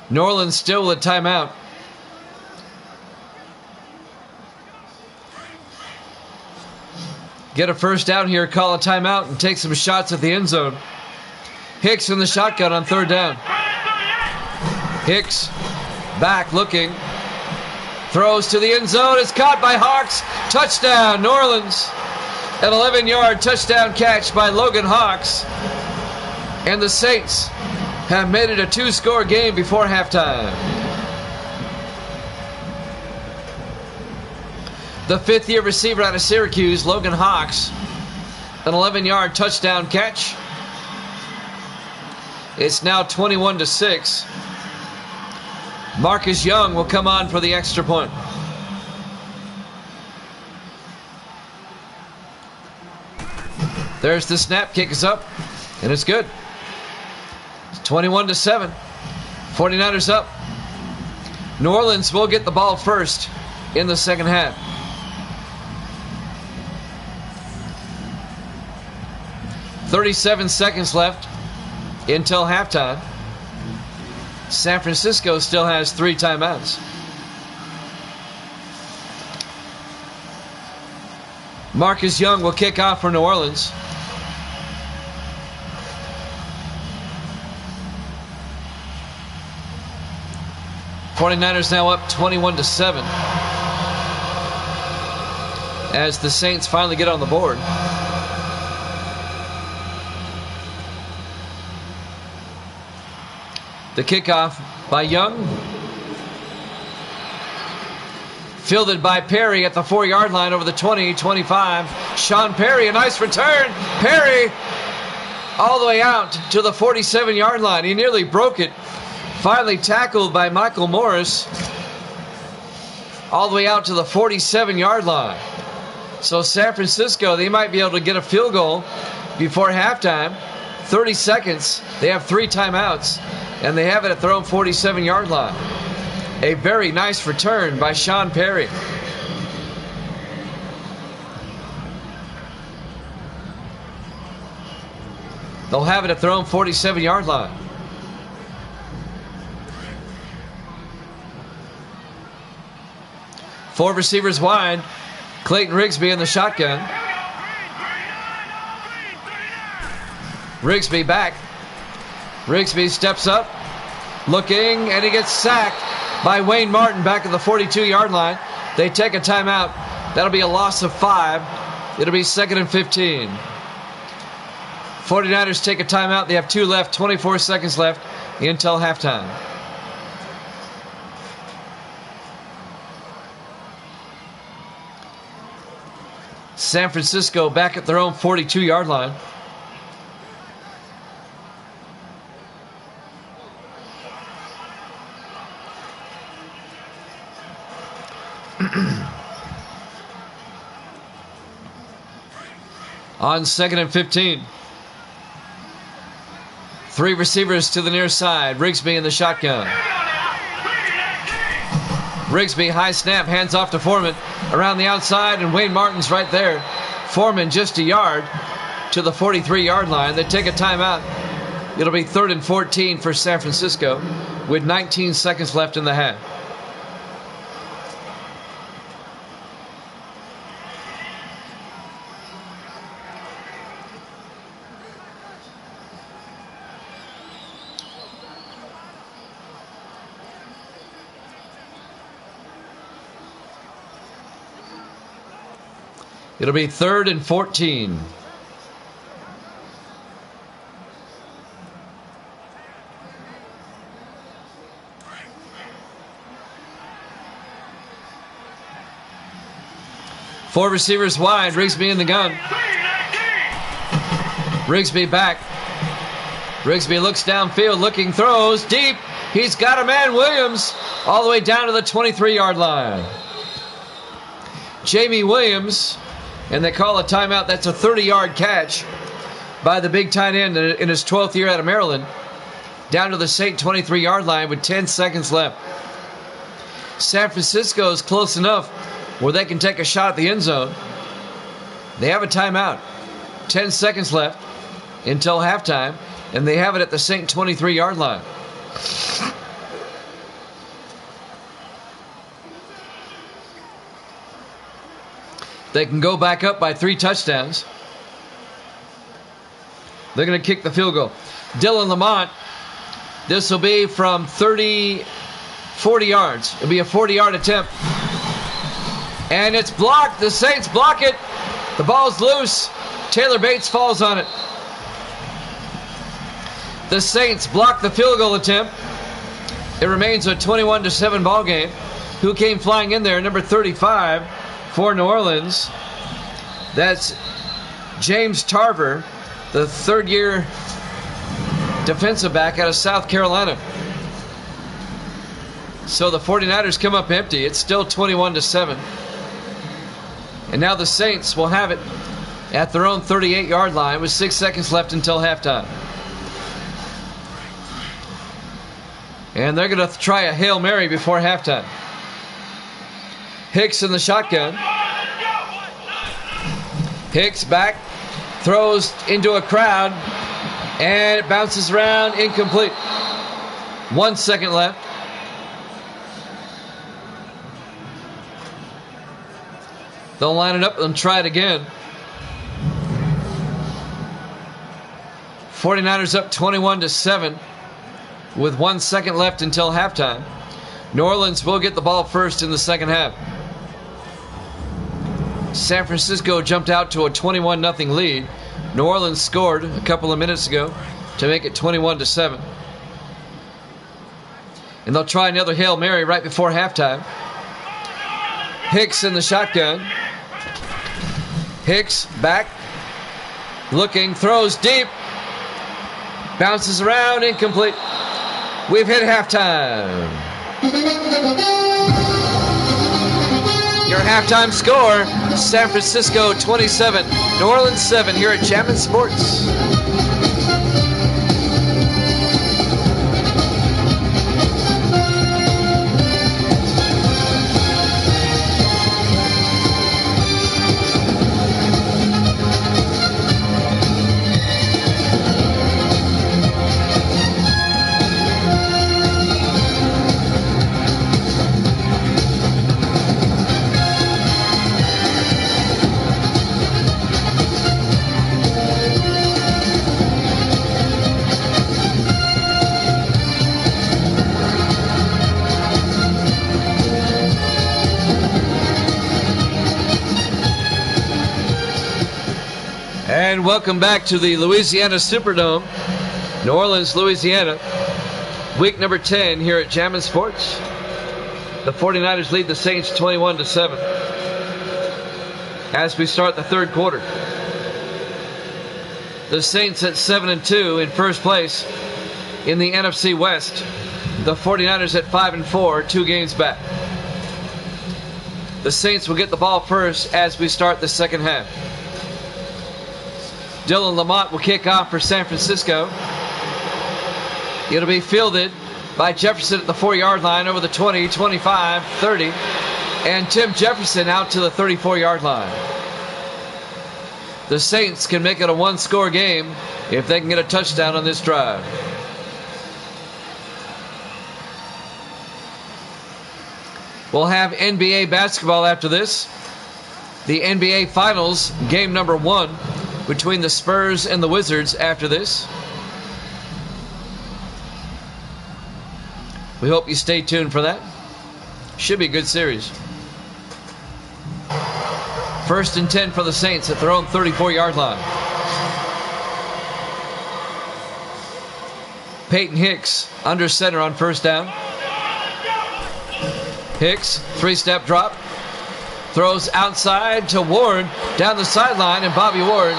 New Orleans still with a timeout. Get a first down here, call a timeout, and take some shots at the end zone. Hicks in the shotgun on 3rd down. Hicks back looking. Throws to the end zone. It's caught by Hawks. Touchdown, New Orleans. An 11-yard touchdown catch by Logan Hawks. And the Saints have made it a 2-score game before halftime. The 5th-year receiver out of Syracuse, Logan Hawks, an 11-yard touchdown catch. It's now 21-6. Marcus Young will come on for the extra point. There's the snap, kick is up, and it's good. It's 21-7. 49ers up. New Orleans will get the ball first in the second half. "37 seconds left until halftime. San Francisco still has 3 timeouts. Marcus Young will kick off for New Orleans. "49ers now up 21-7 as the Saints finally get on the board. The kickoff by Young. Fielded by Perry at the 4-yard line over the 20-25. Sean Perry, a nice return. Perry all the way out to the 47-yard line. He nearly broke it. Finally tackled by Michael Morris all the way out to the 47-yard line. So San Francisco, they might be able to get a field goal before halftime. 30 seconds. They have 3 timeouts. And they have it at their own 47-yard line. A very nice return by Sean Perry. They'll have it at their own 47-yard line. Four receivers wide. Clayton Rigsby in the shotgun. Rigsby back. Rigsby steps up, looking, and he gets sacked by Wayne Martin back at the 42-yard line. They take a timeout. That'll be a loss of 5. It'll be 2nd and 15. 49ers take a timeout. They have 2 left, 24 seconds left until halftime. San Francisco back at their own 42-yard line. On 2nd and 15. 3 receivers to the near side. Rigsby in the shotgun. Rigsby, high snap, hands off to Foreman. Around the outside, and Wayne Martin's right there. Foreman just a yard to the 43-yard line. They take a timeout. It'll be 3rd and 14 for San Francisco with 19 seconds left in the half. It'll be 3rd and 14. Four receivers wide. Rigsby in the gun. Rigsby back. Rigsby looks downfield, looking, throws deep. He's got a man, Williams, all the way down to the 23-yard line. Jamie Williams, and they call a timeout. That's a 30-yard catch by the big tight end in his 12th year out of Maryland, down to the St. 23-yard line with 10 seconds left. San Francisco is close enough where they can take a shot at the end zone. They have a timeout. 10 seconds left until halftime, and they have it at the St. 23-yard line. They can go back up by 3 touchdowns. They're going to kick the field goal. Dylan Lamont, this will be from 40 yards. It'll be a 40-yard attempt. And it's blocked. The Saints block it. The ball's loose. Taylor Bates falls on it. The Saints block the field goal attempt. It remains a 21-7 ball game. Who came flying in there? Number 35 for New Orleans. That's James Tarver, the third-year defensive back out of South Carolina. So the 49ers come up empty. It's still 21-7. And now the Saints will have it at their own 38-yard line with 6 seconds left until halftime. And they're going to try a Hail Mary before halftime. Hicks in the shotgun. Hicks back, throws into a crowd, and it bounces around, incomplete. 1 second left. They'll line it up and try it again. 49ers up 21-7 with 1 second left until halftime. New Orleans will get the ball first in the second half. San Francisco jumped out to a 21-0 lead. New Orleans scored a couple of minutes ago to make it 21-7. And they'll try another Hail Mary right before halftime. Hicks in the shotgun. Hicks back, looking, throws deep, bounces around, incomplete. We've hit halftime. Your halftime score, San Francisco 27, New Orleans 7 here at Jammin' Sports. And welcome back to the Louisiana Superdome, New Orleans, Louisiana. Week number 10 here at Jammin' Sports. The 49ers lead the Saints 21-7 as we start the third quarter. The Saints at 7-2 in first place in the NFC West. The 49ers at 5-4, 2 games back. The Saints will get the ball first as we start the second half. Dylan Lamont will kick off for San Francisco. It'll be fielded by Jefferson at the 4-yard line over the 20, 25, 30. And Tim Jefferson out to the 34-yard line. The Saints can make it a one-score game if they can get a touchdown on this drive. We'll have NBA basketball after this. The NBA Finals, game number 1. Between the Spurs and the Wizards after this. We hope you stay tuned for that. Should be a good series. First and 10 for the Saints at their own 34-yard line. Peyton Hicks under center on first down. Hicks, 3-step drop. Throws outside to Ward down the sideline, and Bobby Ward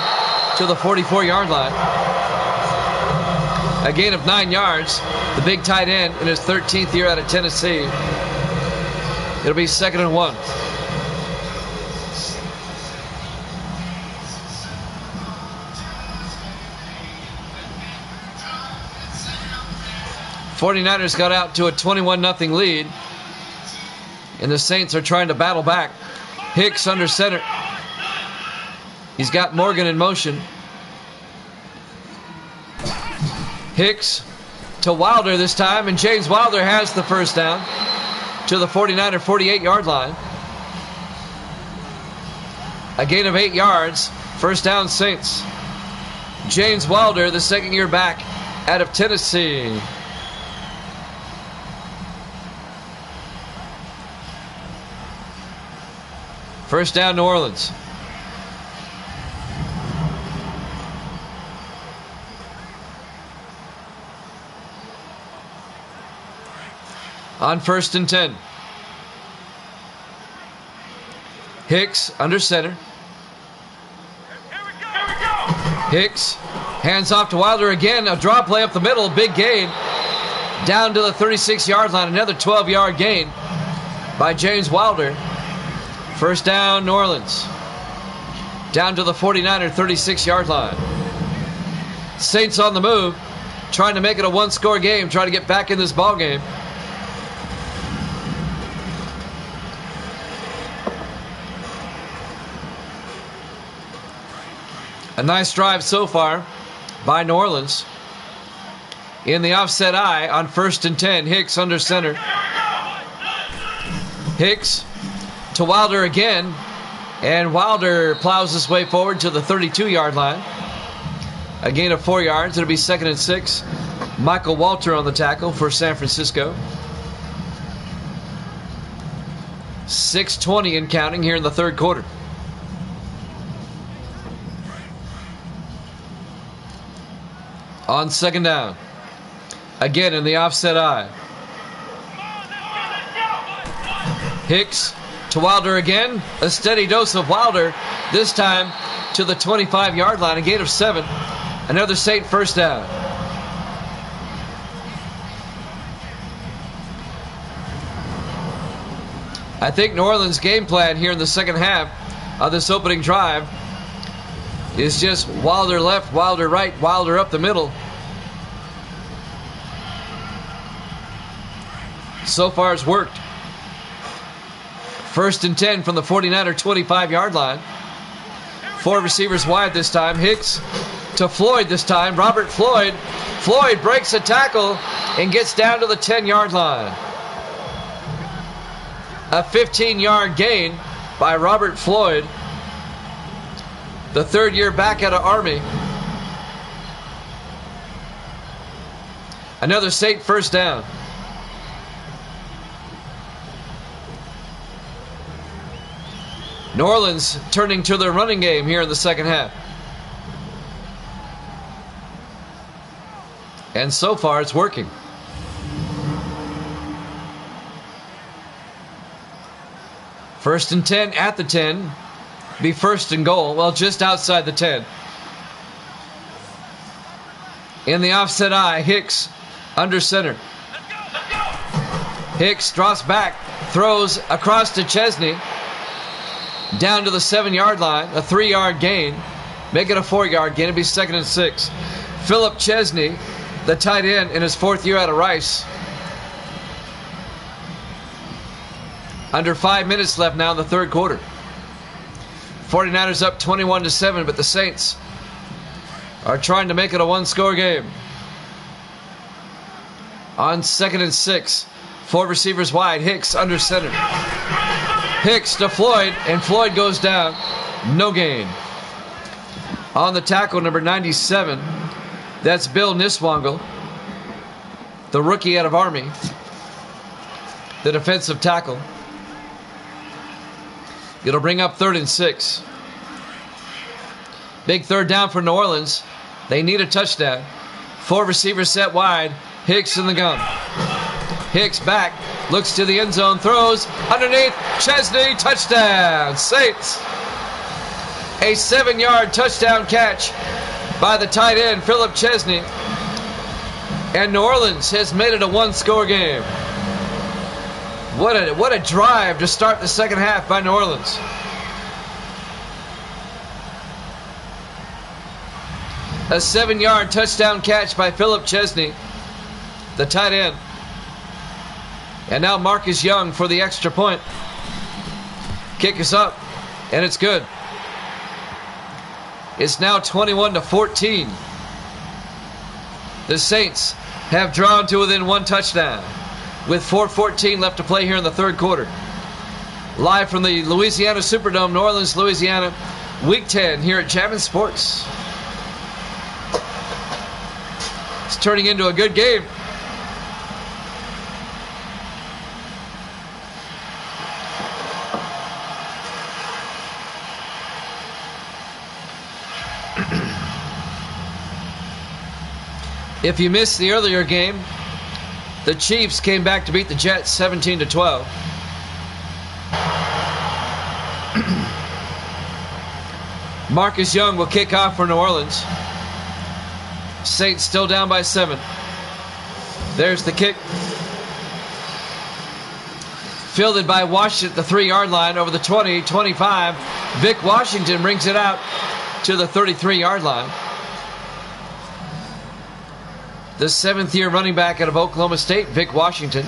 to the 44-yard line. A gain of 9 yards. The big tight end in his 13th year out of Tennessee. It'll be 2nd and 1. '49ers got out to a 21-0 lead. And the Saints are trying to battle back. Hicks under center. He's got Morgan in motion. Hicks to Wilder this time, and James Wilder has the first down to the 49er 48-yard line. A gain of 8 yards. First down, Saints. James Wilder, the second-year back out of Tennessee. First down, New Orleans. On 1st and 10. Hicks under center. Hicks hands off to Wilder again. A draw play up the middle. Big gain. Down to the 36-yard line. Another 12-yard gain by James Wilder. First down, New Orleans. Down to the 49er 36-yard line. Saints on the move. Trying to make it a one-score game. Trying to get back in this ball game. A nice drive so far by New Orleans. In the offset eye on 1st and 10. Hicks under center. Hicks to Wilder again. And Wilder plows his way forward to the 32-yard line. A gain of 4 yards. It'll be 2nd and 6. Michael Walter on the tackle for San Francisco. 6:20 and counting here in the third quarter. On 2nd down. Again in the offset eye. Hicks to Wilder again. A steady dose of Wilder. This time to the 25-yard line. A gain of 7. Another Saint first down. I think New Orleans' game plan here in the second half of this opening drive is just Wilder left, Wilder right, Wilder up the middle. So far it's worked. 1st and 10 from the 49er 25-yard line. 4 receivers wide this time. Hicks to Floyd this time. Robert Floyd. Floyd breaks a tackle and gets down to the 10-yard line. A 15-yard gain by Robert Floyd, the third-year back out of Army. Another Saint first down. New Orleans turning to their running game here in the second half. And so far it's working. First and 10 at the 10. Be 1st and goal. Well, just outside the 10. In the offset eye, Hicks under center. Hicks drops back, throws across to Chesney. Down to the 7-yard line, a 3-yard gain. Make it a 4-yard gain. It'll be 2nd and 6. Philip Chesney, the tight end in his 4th year out of Rice. Under 5 minutes left now in the third quarter. 49ers up 21-7, but the Saints are trying to make it a one-score game. On 2nd and 6, 4 receivers wide. Hicks under center. Hicks to Floyd, and Floyd goes down. No gain. On the tackle, number 97, that's Bill Niswangel, the rookie out of Army, the defensive tackle. It'll bring up 3rd and 6. Big third down for New Orleans. They need a touchdown. 4 receivers set wide. Hicks in the gun. Hicks back, looks to the end zone, throws underneath. Chesney, touchdown, Saints. A 7-yard touchdown catch by the tight end, Philip Chesney. And New Orleans has made it a one-score game. What a drive to start the second half by New Orleans. A 7-yard touchdown catch by Philip Chesney, the tight end. And now Marcus Young for the extra point. Kick is up, and it's good. It's now 21-14. The Saints have drawn to within one touchdown with 4:14 left to play here in the third quarter. Live from the Louisiana Superdome, New Orleans, Louisiana, Week 10 here at Jammin' Sports. It's turning into a good game. If you missed the earlier game, the Chiefs came back to beat the Jets 17-12. Marcus Young will kick off for New Orleans. Saints still down by 7. There's the kick. Fielded by Washington at the 3-yard line over the 20, 25. Vic Washington brings it out to the 33-yard line. The 7th-year running back out of Oklahoma State, Vic Washington.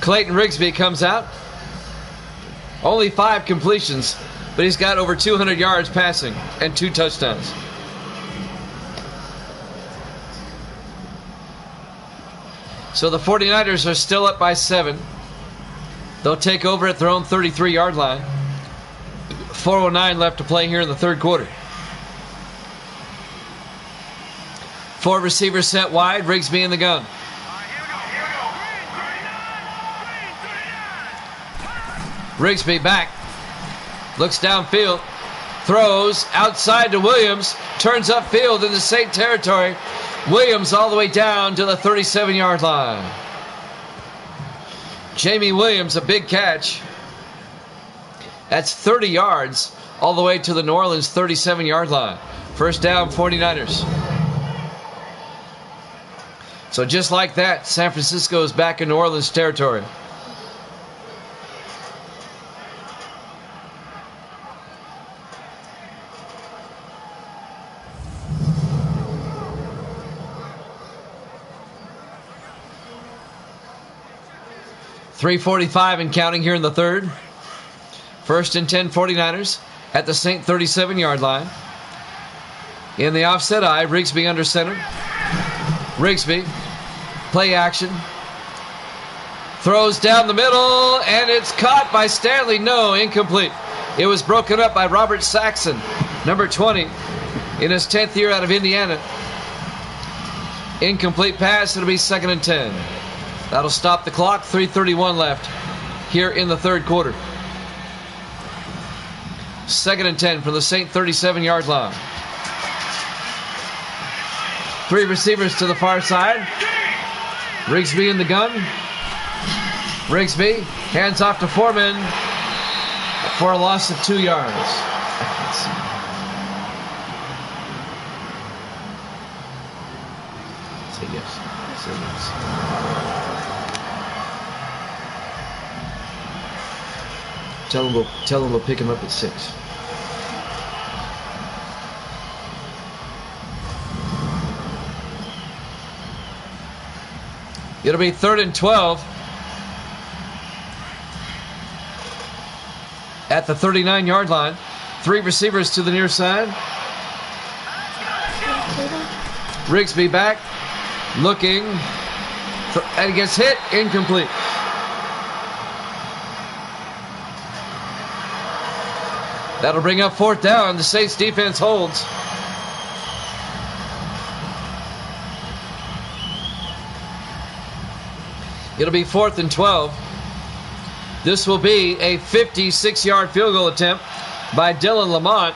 Clayton Rigsby comes out. Only 5 completions, but he's got over 200 yards passing and 2 touchdowns. So the 49ers are still up by 7. They'll take over at their own 33-yard line. 4:09 left to play here in the third quarter. 4 receivers set wide. Rigsby in the gun. Rigsby back. Looks downfield. Throws outside to Williams. Turns upfield in the Saint territory. Williams all the way down to the 37-yard line. Jamie Williams, a big catch. That's 30 yards all the way to the New Orleans 37-yard line. First down, 49ers. So just like that, San Francisco is back in New Orleans territory. .345 and counting here in the third. First and 10 49ers at the Saint 37-yard line. In the offset eye, Rigsby under center. Rigsby, play action. Throws down the middle, and it's caught by Stanley. No, incomplete. It was broken up by Robert Saxon, number 20, in his 10th year out of Indiana. Incomplete pass. It'll be 2nd and 10. That'll stop the clock. 3:31 left here in the third quarter. 2nd and 10 from the Saint 37-yard line. 3 receivers to the far side. Rigsby in the gun. Rigsby hands off to Foreman for a loss of 2 yards. Say yes. Say yes. Tell him we'll pick him up at 6. It'll be 3rd and 12 at the 39-yard line. 3 receivers to the near side. Rigsby back, looking, and gets hit, incomplete. That'll bring up 4th down. The Saints defense holds. It'll be 4th and 12. This will be a 56-yard field goal attempt by Dylan Lamont.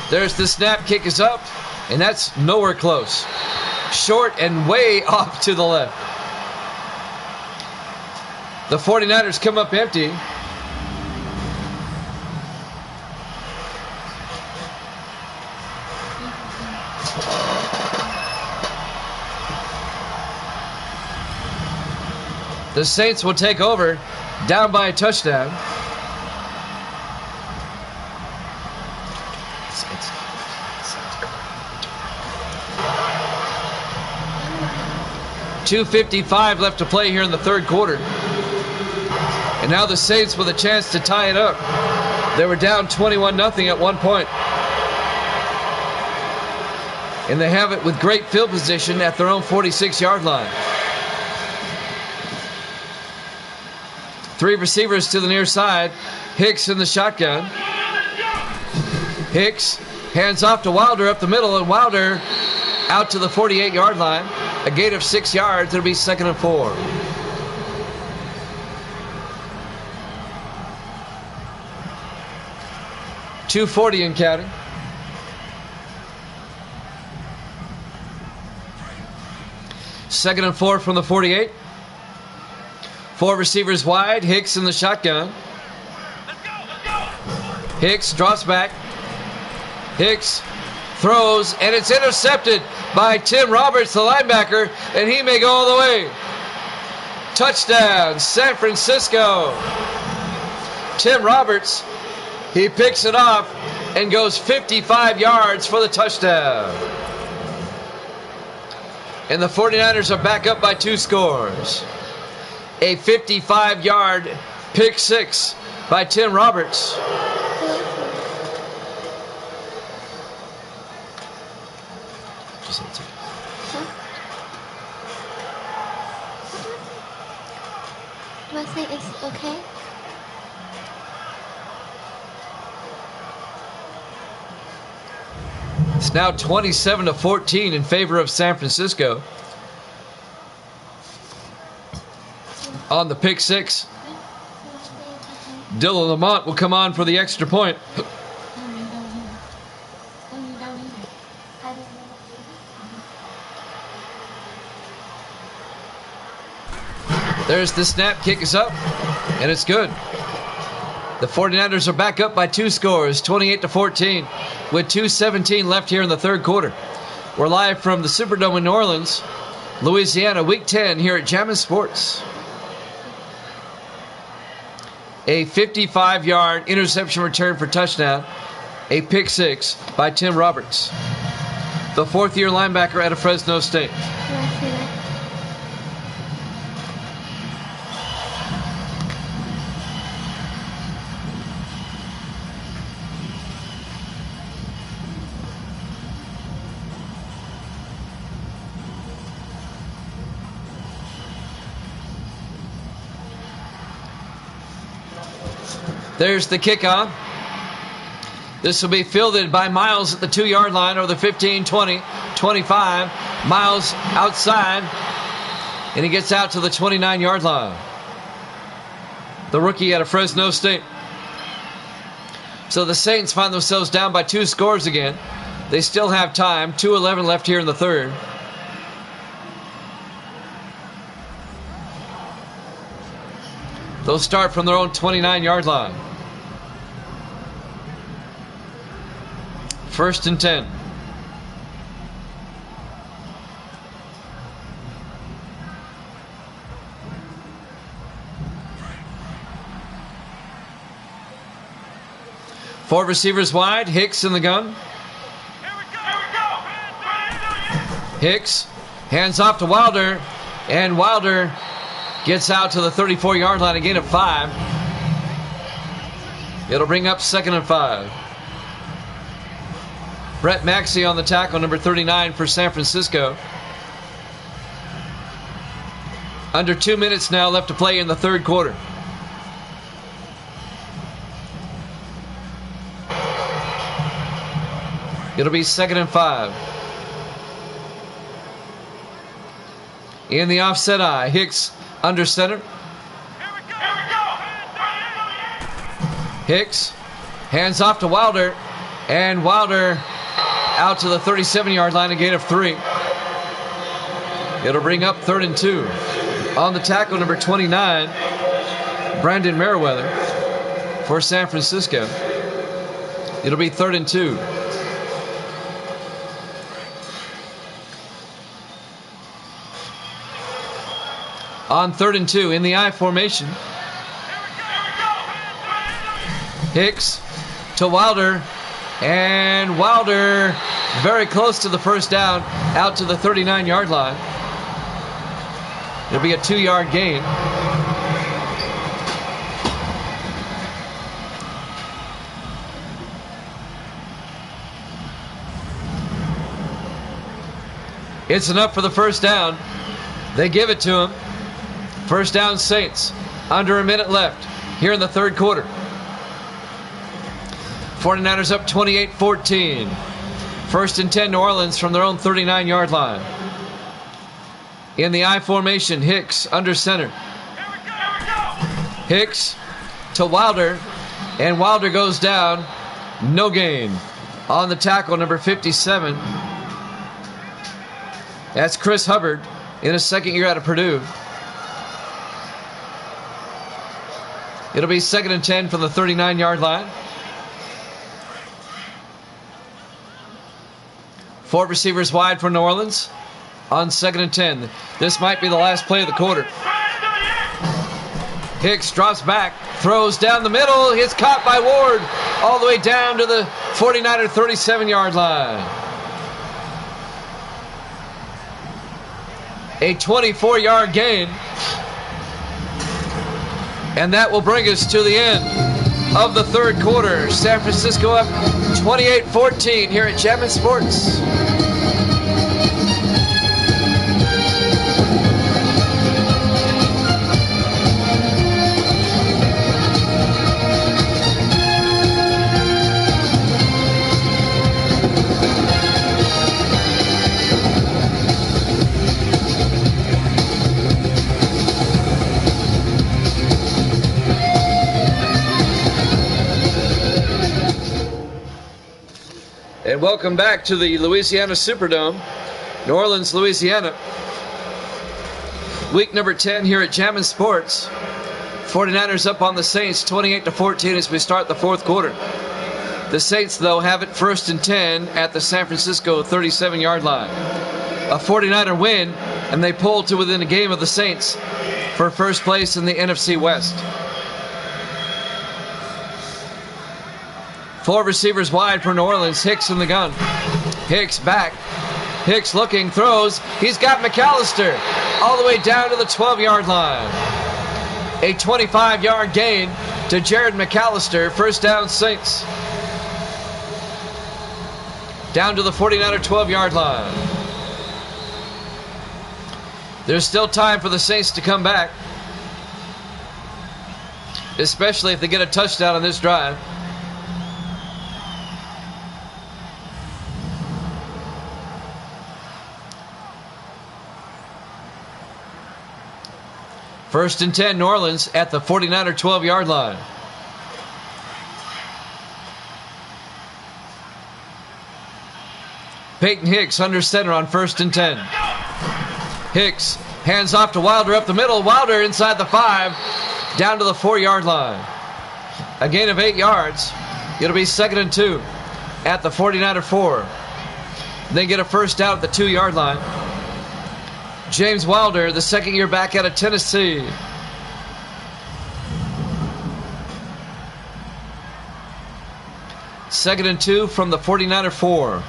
There's the snap, kick is up, and that's nowhere close. Short and way off to the left. The 49ers come up empty. The Saints will take over, down by a touchdown. .255 left to play here in the third quarter. And now the Saints with a chance to tie it up. They were down 21-0 at one point. And they have it with great field position at their own 46-yard line. 3 receivers to the near side. Hicks in the shotgun. Hicks hands off to Wilder up the middle, and Wilder out to the 48-yard line. A gain of 6 yards. It'll be 2nd and 4. .240 and counting. Second and 4 from the 48. 4 receivers wide. Hicks in the shotgun. Hicks drops back. Hicks throws, and it's intercepted by Tim Roberts, the linebacker, and he may go all the way. Touchdown, San Francisco. Tim Roberts, he picks it off and goes 55 yards for the touchdown. And the 49ers are back up by 2 scores. A 55-yard pick six by Tim Roberts. Do I say it's okay? It's now 27-14 in favor of San Francisco. On the pick six, Dylan Lamont will come on for the extra point. There's the snap, kick is up, and it's good. The 49ers are back up by 2 scores, 28-14, with 2:17 left here in the third quarter. We're live from the Superdome in New Orleans, Louisiana, Week 10 here at Jammin' Sports. A 55-yard interception return for touchdown. A pick six by Tim Roberts, the 4th-year linebacker out of Fresno State. There's the kickoff. This will be fielded by Miles at the 2-yard line, or the 15, 20, 25. Miles outside, and he gets out to the 29-yard line. The rookie out of Fresno State. So the Saints find themselves down by 2 scores again. They still have time. 2:11 left here in the third. They'll start from their own 29-yard line. 1st and 10. Four receivers wide. Hicks in the gun. Hicks hands off to Wilder, and Wilder gets out to the 34-yard line, a gain of 5. It'll bring up 2nd and 5. Brett Maxey on the tackle, number 39 for San Francisco. Under 2 minutes now left to play in the third quarter. It'll be 2nd and 5. In the offset eye, Hicks under center. Hicks hands off to Wilder, and Wilder out to the 37-yard line, a gain of 3. It'll bring up 3rd and 2. On the tackle, number 29, Brandon Merriweather for San Francisco. It'll be 3rd and 2. On 3rd and 2 in the I formation. Hicks to Wilder. And Wilder very close to the first down, out to the 39-yard line. It'll be a 2-yard gain. It's enough for the first down. They give it to him. First down, Saints. Under a minute left here in the third quarter. 49ers up 28-14. First and 10, New Orleans from their own 39-yard line. In the I formation, Hicks under center. Hicks to Wilder. And Wilder goes down. No gain. On the tackle, number 57. That's Chris Hubbard in his second year out of Purdue. It'll be 2nd and 10 from the 39-yard line. 4 receivers wide for New Orleans on 2nd and 10. This might be the last play of the quarter. Hicks drops back, throws down the middle. It's caught by Ward all the way down to the 49er 37-yard line. A 24-yard gain. And that will bring us to the end of the third quarter. San Francisco up 28-14 here at Jammin' Sports. And welcome back to the Louisiana Superdome, New Orleans, Louisiana. Week number 10 here at Jammin' Sports. 49ers up on the Saints 28-14 as we start the fourth quarter. The Saints, though, have it 1st and 10 at the San Francisco 37-yard line. A 49er win, and they pull to within a game of the Saints for first place in the NFC West. 4 receivers wide for New Orleans. Hicks in the gun. Hicks back. Hicks looking, throws. He's got McAllister all the way down to the 12-yard line. A 25-yard gain to Jared McAllister. First down, Saints. Down to the 49er 12-yard line. There's still time for the Saints to come back, especially if they get a touchdown on this drive. First and 10, New Orleans at the 49er 12-yard line. Peyton Hicks under center on 1st and 10. Hicks hands off to Wilder up the middle. Wilder inside the 5, down to the 4-yard line. A gain of 8 yards. It'll be 2nd and 2 at the 49er 4. They get a first down at the 2-yard line. James Wilder, the second year back out of Tennessee. Second and 2 from the 49er 4.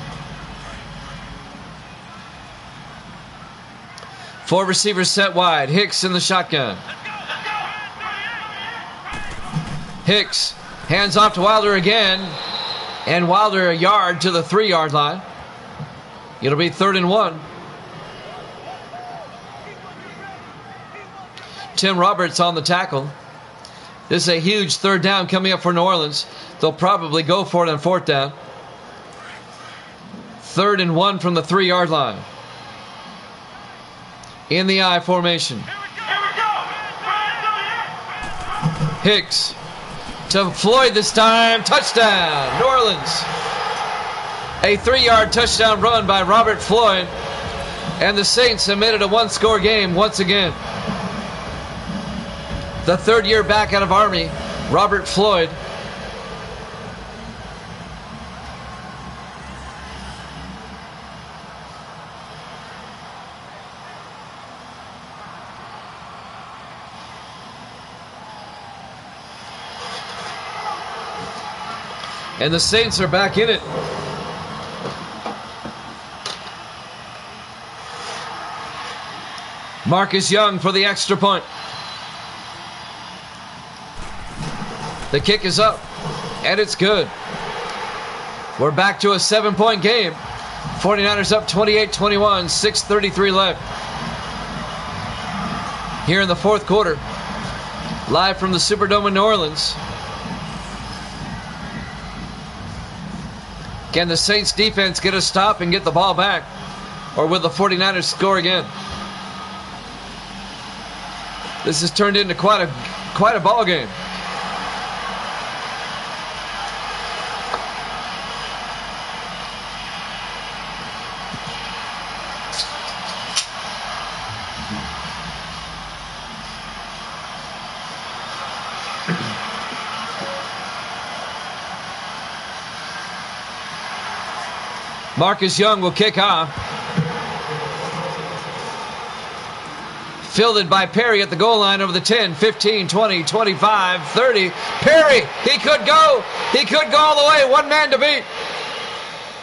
4 receivers set wide. Hicks in the shotgun. Hicks hands off to Wilder again. And Wilder a yard to the 3-yard line. It'll be 3rd and 1. Tim Roberts on the tackle. This is a huge 3rd down coming up for New Orleans. They'll probably go for it on 4th down. 3rd and 1 from the 3-yard line. In the I formation. Hicks to Floyd this time. Touchdown, New Orleans. A 3-yard touchdown run by Robert Floyd. And the Saints have made it a 1-score game once again. The 3rd year back out of Army, Robert Floyd. And the Saints are back in it. Marcus Young for the extra point. The kick is up, and it's good. We're back to a 7-point game. 49ers up 28-21, 6:33 left. Here in the fourth quarter, live from the Superdome in New Orleans. Can the Saints defense get a stop and get the ball back? Or will the 49ers score again? This has turned into quite a ball game. Marcus Young will kick off. Fielded by Perry at the goal line over the 10, 15, 20, 25, 30. Perry, he could go. He could go all the way. One man to beat.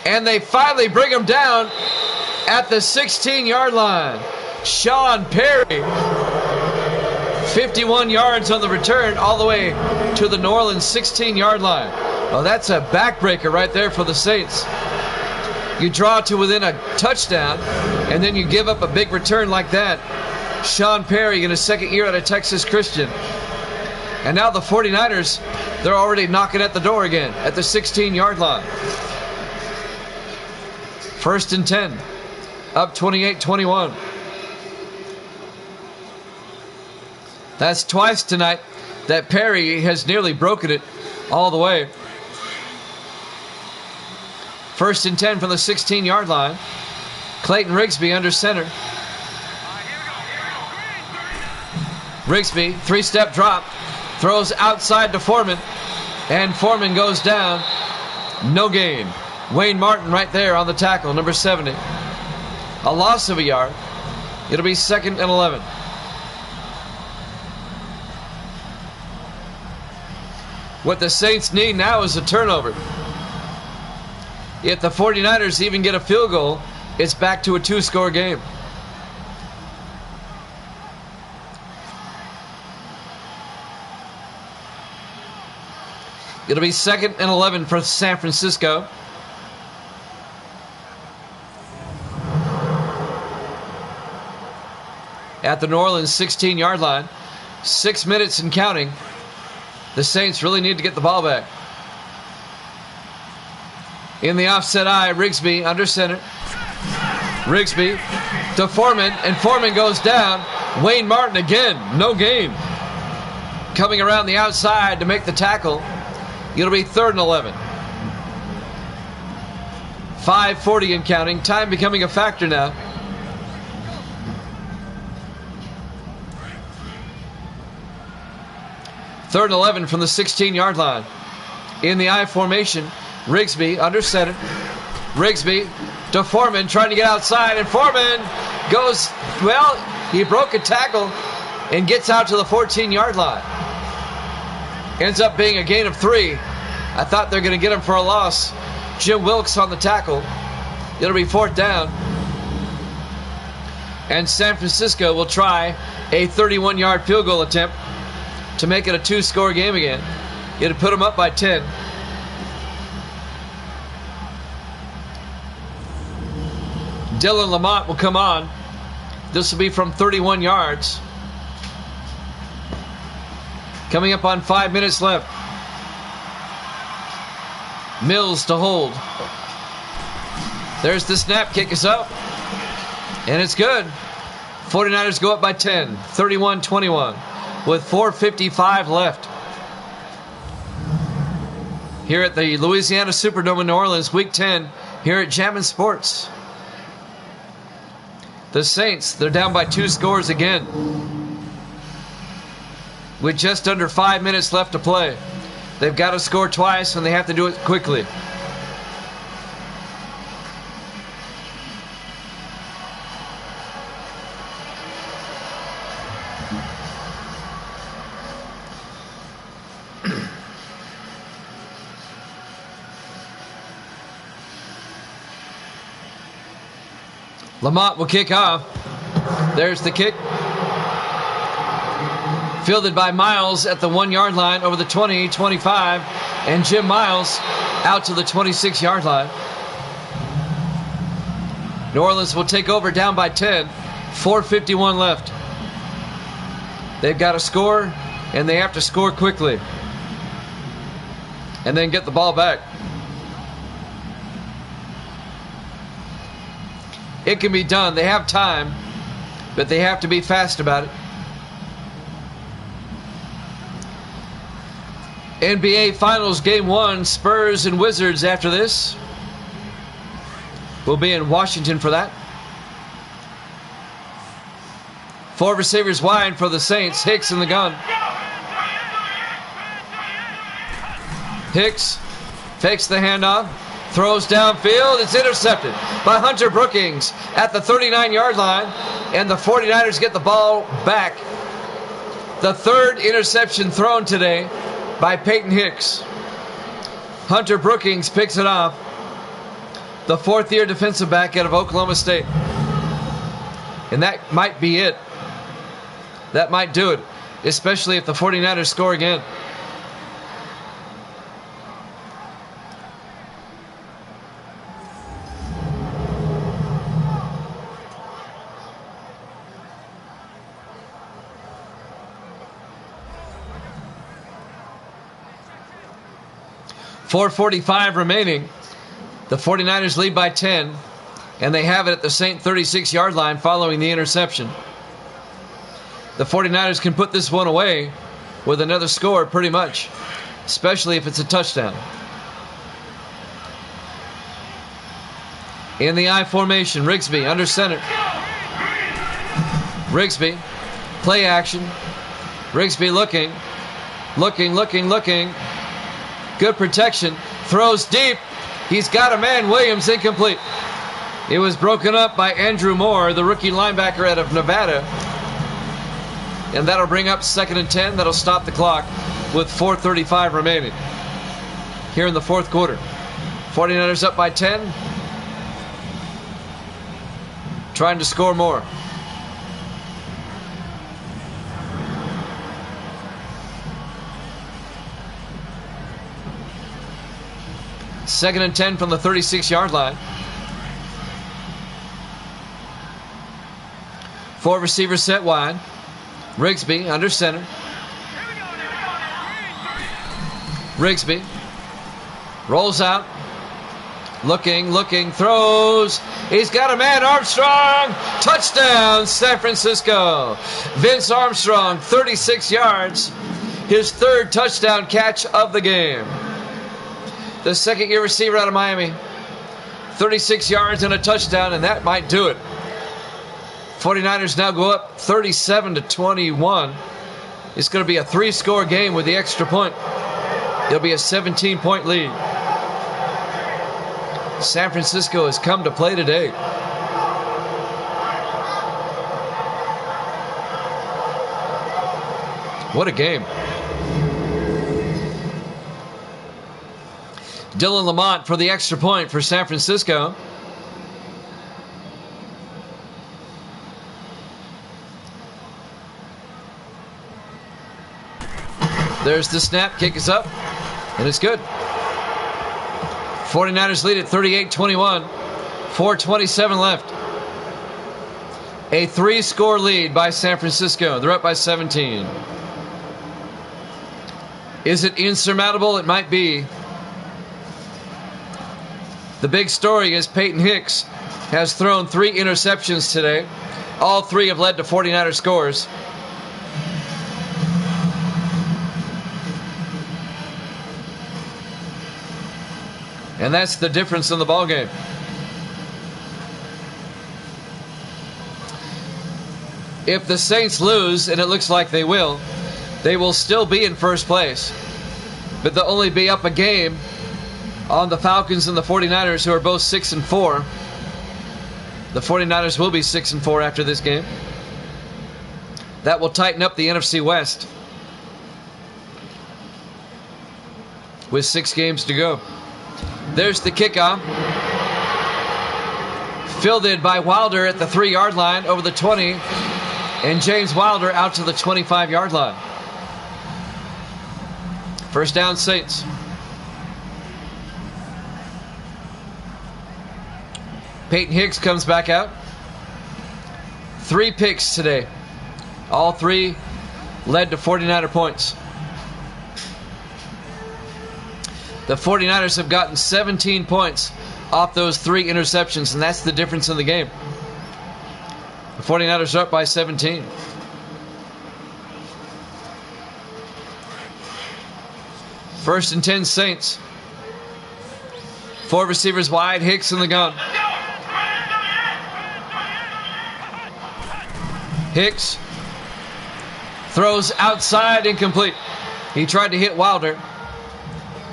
And they finally bring him down at the 16-yard line. Sean Perry. 51 yards on the return all the way to the New Orleans 16-yard line. Well, that's a backbreaker right there for the Saints. You draw to within a touchdown, and then you give up a big return like that. Sean Perry in his second year at a Texas Christian. And now the 49ers, they're already knocking at the door again at the 16-yard line. 1st and 10, up 28-21. That's twice tonight that Perry has nearly broken it all the way. 1st and 10 from the 16-yard line. Clayton Rigsby under center. Rigsby, three-step drop, throws outside to Foreman, and Foreman goes down. No gain. Wayne Martin right there on the tackle, number 70. A loss of a yard. It'll be 2nd and 11. What the Saints need now is a turnover. If the 49ers even get a field goal, it's back to a 2-score game. It'll be 2nd and 11 for San Francisco. At the New Orleans 16-yard line. 6 minutes and counting. The Saints really need to get the ball back. In the offset eye, Rigsby under center. Rigsby to Foreman, and Foreman goes down. Wayne Martin again, no gain. Coming around the outside to make the tackle. It'll be 3rd and 11. 5:40 and counting. Time becoming a factor now. Third and 11 from the 16-yard line. In the I formation, Rigsby under center. Rigsby to Foreman, trying to get outside, and Foreman goes, well, he broke a tackle and gets out to the 14-yard line. Ends up being a gain of 3. I thought they're going to get him for a loss. Jim Wilkes on the tackle. It'll be 4th down. And San Francisco will try a 31-yard field goal attempt to make it a 2-score game again. It'll put them up by 10. Dylan Lamont will come on. This will be from 31 yards. Coming up on 5 minutes left. Mills to hold. There's the snap. Kick is up. And it's good. 49ers go up by 10. 31-21. With 4:55 left. Here at the Louisiana Superdome in New Orleans, Week 10. Here at Jammin' Sports. The Saints, they're down by 2 scores again. With just under 5 minutes left to play. They've got to score twice, and they have to do it quickly. Lamont will kick off. There's the kick. Fielded by Miles at the 1-yard line over the 20, 25, and Jim Miles out to the 26-yard line. New Orleans will take over down by 10. 4:51 left. They've got to score, and they have to score quickly. And then get the ball back. It can be done. They have time, but they have to be fast about it. NBA Finals Game 1, Spurs and Wizards after this. We'll be in Washington for that. 4 receivers wide for the Saints. Hicks in the gun. Hicks fakes the handoff. Throws downfield. It's intercepted by Hunter Brookings at the 39-yard line. And the 49ers get the ball back. The 3rd interception thrown today by Peyton Hicks. Hunter Brookings picks it off. The 4th-year defensive back out of Oklahoma State. And that might be it. That might do it, especially if the 49ers score again. .445 remaining. The 49ers lead by 10, and they have it at the Saint 36-yard line following the interception. The 49ers can put this one away with another score pretty much, especially if it's a touchdown. In the I formation, Rigsby under center. Rigsby, play action. Rigsby looking. Good protection. Throws deep. He's got a man. Williams incomplete. It was broken up by Andrew Moore, the rookie linebacker out of Nevada. And that'll bring up 2nd and 10. That'll stop the clock with 4:35 remaining here in the 4th quarter. 49ers up by 10. Trying to score more. Second and 10 from the 36-yard line. 4 receivers set wide. Rigsby under center. Rigsby rolls out. Looking, throws. He's got a man, Armstrong. Touchdown, San Francisco. Vince Armstrong, 36 yards. His 3rd touchdown catch of the game. The 2nd-year receiver out of Miami. 36 yards and a touchdown, and that might do it. 49ers now go up 37-21. It's going to be a 3-score game with the extra point. It'll be a 17-point lead. San Francisco has come to play today. What a game. Dylan Lamont for the extra point for San Francisco. There's the snap. Kick is up. And it's good. 49ers lead at 38-21. 4:27 left. A 3-score lead by San Francisco. They're up by 17. Is it insurmountable? It might be. The big story is Peyton Hicks has thrown 3 interceptions today. All 3 have led to 49er scores. And that's the difference in the ballgame. If the Saints lose, and it looks like they will still be in first place. But they'll only be up a game on the Falcons and the 49ers, who are both 6-4. The 49ers will be 6-4 after this game. That will tighten up the NFC West with 6 games to go. There's the kickoff. Fielded by Wilder at the 3-yard line over the 20. And James Wilder out to the 25-yard line. First down, Saints. Peyton Hicks comes back out. 3 picks today. All 3 led to 49er points. The 49ers have gotten 17 points off those 3 interceptions, and that's the difference in the game. The 49ers are up by 17. First and 10, Saints. 4 receivers wide, Hicks in the gun. Hicks throws outside, incomplete. He tried to hit Wilder.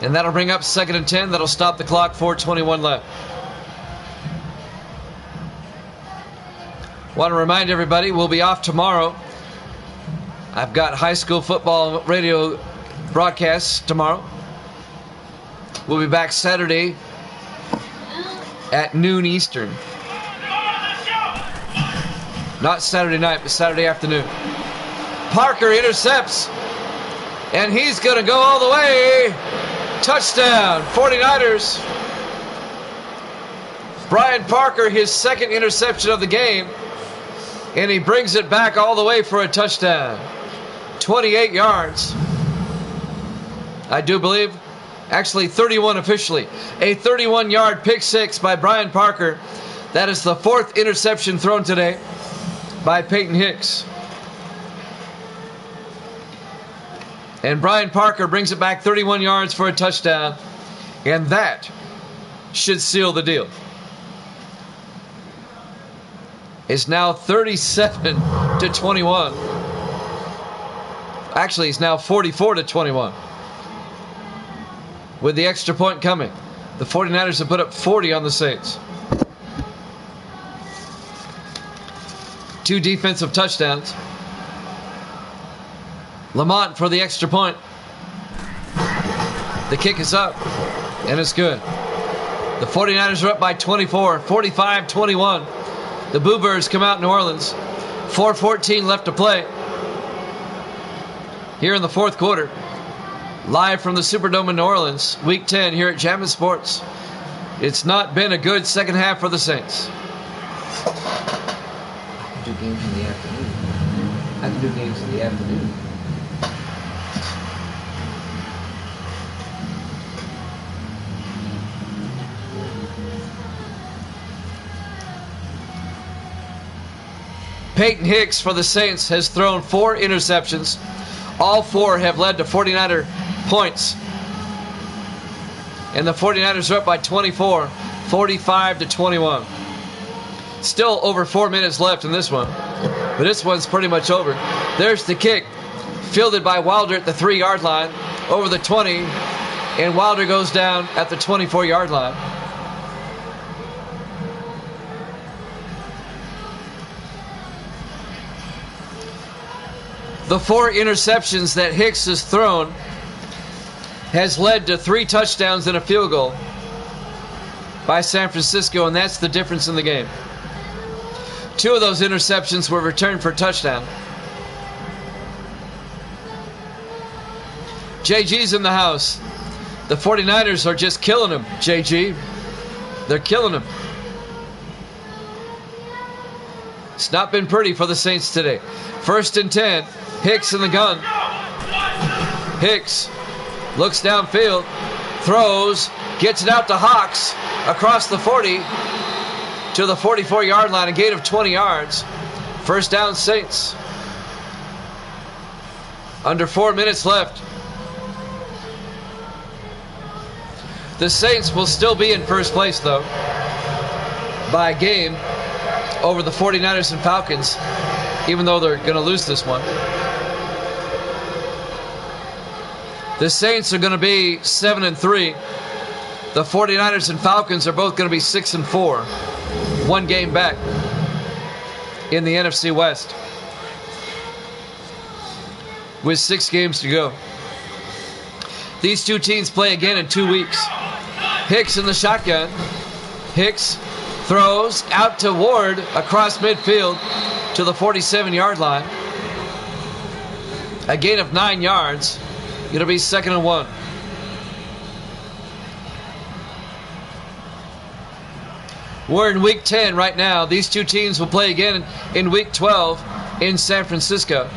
And that'll bring up 2nd and 10. That'll stop the clock. 4:21 left. Want to remind everybody, we'll be off tomorrow. I've got high school football radio broadcasts tomorrow. We'll be back Saturday at noon Eastern. Not Saturday night, but Saturday afternoon. Parker intercepts. And he's going to go all the way. Touchdown, 49ers. Brian Parker, his 2nd interception of the game. And he brings it back all the way for a touchdown. 28 yards. I do believe, actually 31 officially. A 31-yard pick 6 by Brian Parker. That is the 4th interception thrown today by Peyton Hicks. And Brian Parker brings it back 31 yards for a touchdown. And that should seal the deal. It's now 37-21. Actually, it's now 44-21. With the extra point coming. The 49ers have put up 40 on the Saints. 2 defensive touchdowns. Lamont for the extra point. The kick is up, and it's good. The 49ers are up by 24, 45-21. The Boo Birds come out in New Orleans. 4:14 left to play. Here in the 4th quarter. Live from the Superdome in New Orleans, Week 10 here at Jammin' Sports. It's not been a good second half for the Saints. I can do games in the afternoon. I can do games in the afternoon. Peyton Hicks for the Saints has thrown 4 interceptions. All 4 have led to 49er points. And the 49ers are up by 24, 45-21. Still over 4 minutes left in this one. But this one's pretty much over. There's the kick. Fielded by Wilder at the 3-yard line. Over the 20. And Wilder goes down at the 24-yard line. The 4 interceptions that Hicks has thrown has led to 3 touchdowns and a field goal by San Francisco, and that's the difference in the game. 2 of those interceptions were returned for a touchdown. JG's in the house. The 49ers are just killing him, JG. They're killing him. It's not been pretty for the Saints today. 1st and 10. Hicks in the gun. Hicks looks downfield, throws, gets it out to Hawks across the 40 to the 44-yard line, a gain of 20 yards. First down, Saints. Under 4 minutes left. The Saints will still be in first place, though, by a game over the 49ers and Falcons, even though they're going to lose this one. The Saints are going to be 7-3. The 49ers and Falcons are both going to be 6-4. 1 game back in the NFC West, with 6 games to go. These 2 teams play again in 2 weeks. Hicks in the shotgun. Hicks throws out to Ward across midfield to the 47-yard line. A gain of 9 yards. It'll be 2nd and 1. We're in week 10 right now. These two teams will play again in week 12 in San Francisco.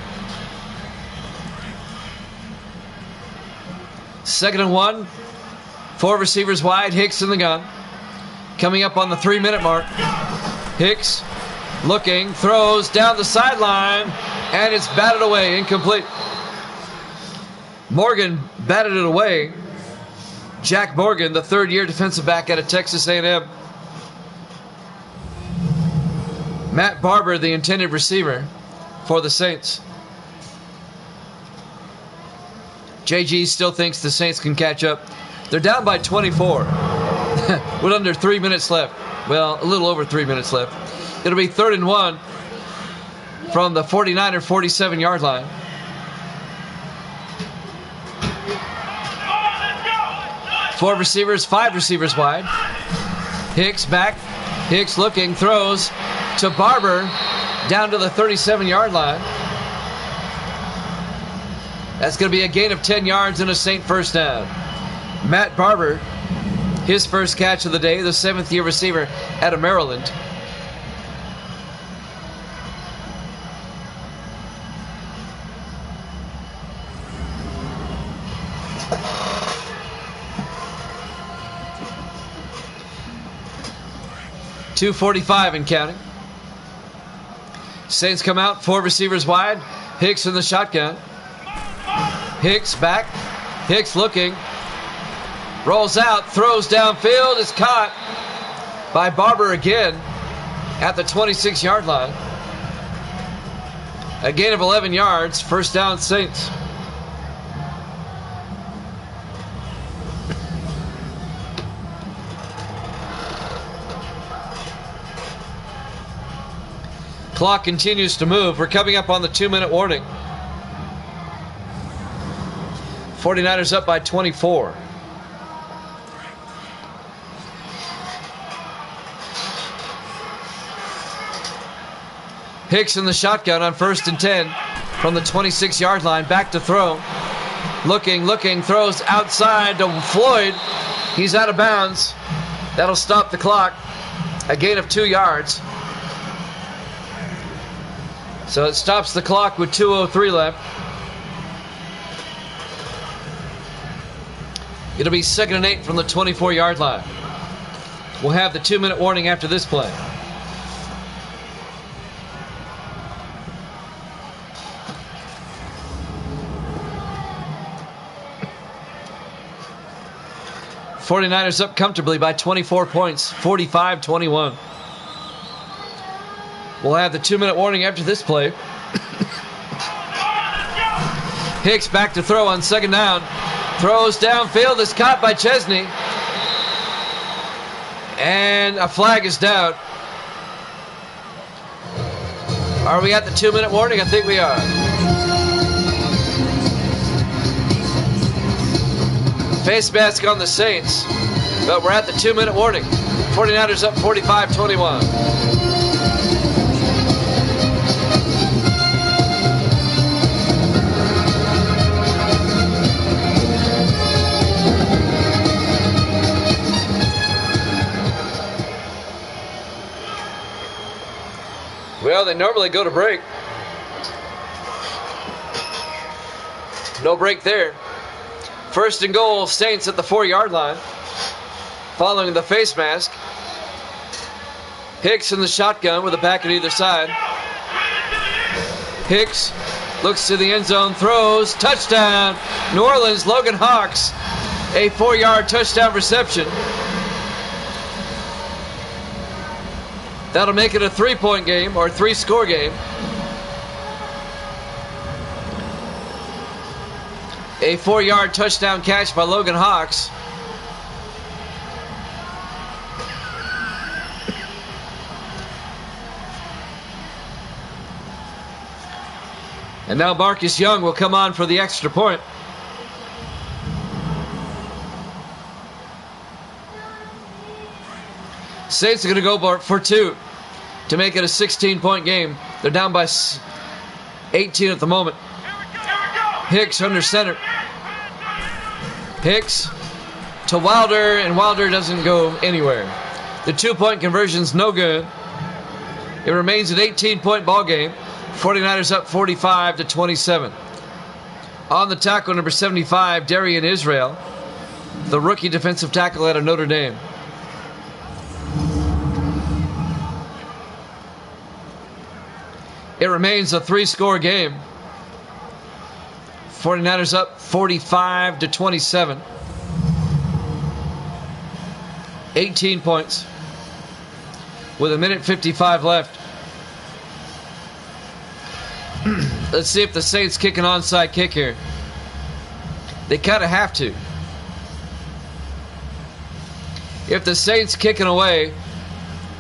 2nd and 1. 4 receivers wide. Hicks in the gun. Coming up on the 3-minute mark. Hicks looking, throws down the sideline, and it's batted away, incomplete. Morgan batted it away. Jack Morgan, the third-year defensive back out of Texas A&M. Matt Barber, the intended receiver for the Saints. JG still thinks the Saints can catch up. They're down by 24 with under 3 minutes left. Well, a little over 3 minutes left. It'll be 3rd and 1 from the 49 or 47-yard line. Five receivers wide. Hicks back. Hicks looking, throws to Barber down to the 37-yard line. That's going to be a gain of 10 yards and a Saint first down. Matt Barber, his first catch of the day, the 7th-year receiver out of Maryland. .245 and counting. Saints come out, 4 receivers wide. Hicks in the shotgun. Hicks back. Hicks looking. Rolls out, throws downfield. Is caught by Barber again at the 26-yard line. A gain of 11 yards. First down, Saints. Clock continues to move. We're coming up on the 2-minute warning. 49ers up by 24. Hicks in the shotgun on 1st and 10 from the 26-yard line. Back to throw. Looking, throws outside to Floyd. He's out of bounds. That'll stop the clock. A gain of 2 yards. So it stops the clock with 2:03 left. It'll be 2nd and 8 from the 24-yard line. We'll have the 2-minute warning after this play. '49ers up comfortably by 24 points, 45-21. We'll have the 2-minute warning after this play. Hicks back to throw on 2nd down. Throws downfield, is caught by Chesney. And a flag is down. Are we at the 2-minute warning? I think we are. Face mask on the Saints. But we're at the 2-minute warning. 49ers up 45-21. Well, they normally go to break. No break there. 1st and goal, Saints at the 4-yard line. Following the face mask. Hicks in the shotgun with a back at either side. Hicks looks to the end zone, throws, touchdown. New Orleans, Logan Hawks. A 4-yard touchdown reception. That'll make it a 3-point game, or 3-score game. A 4-yard touchdown catch by Logan Hawks. And now Marcus Young will come on for the extra point. Saints are going to go for 2 to make it a 16-point game. They're down by 18 at the moment. Hicks under center. Hicks to Wilder, and Wilder doesn't go anywhere. The 2-point conversion's no good. It remains an 18-point ball game. 49ers up 45-27. On the tackle, number 75, Darian Israel, the rookie defensive tackle out of Notre Dame. It remains a 3-score game. 49ers up 45-27. 18 points with 1:55 left. Let's see if the Saints kick an onside kick here. They kind of have to. If the Saints kick it away,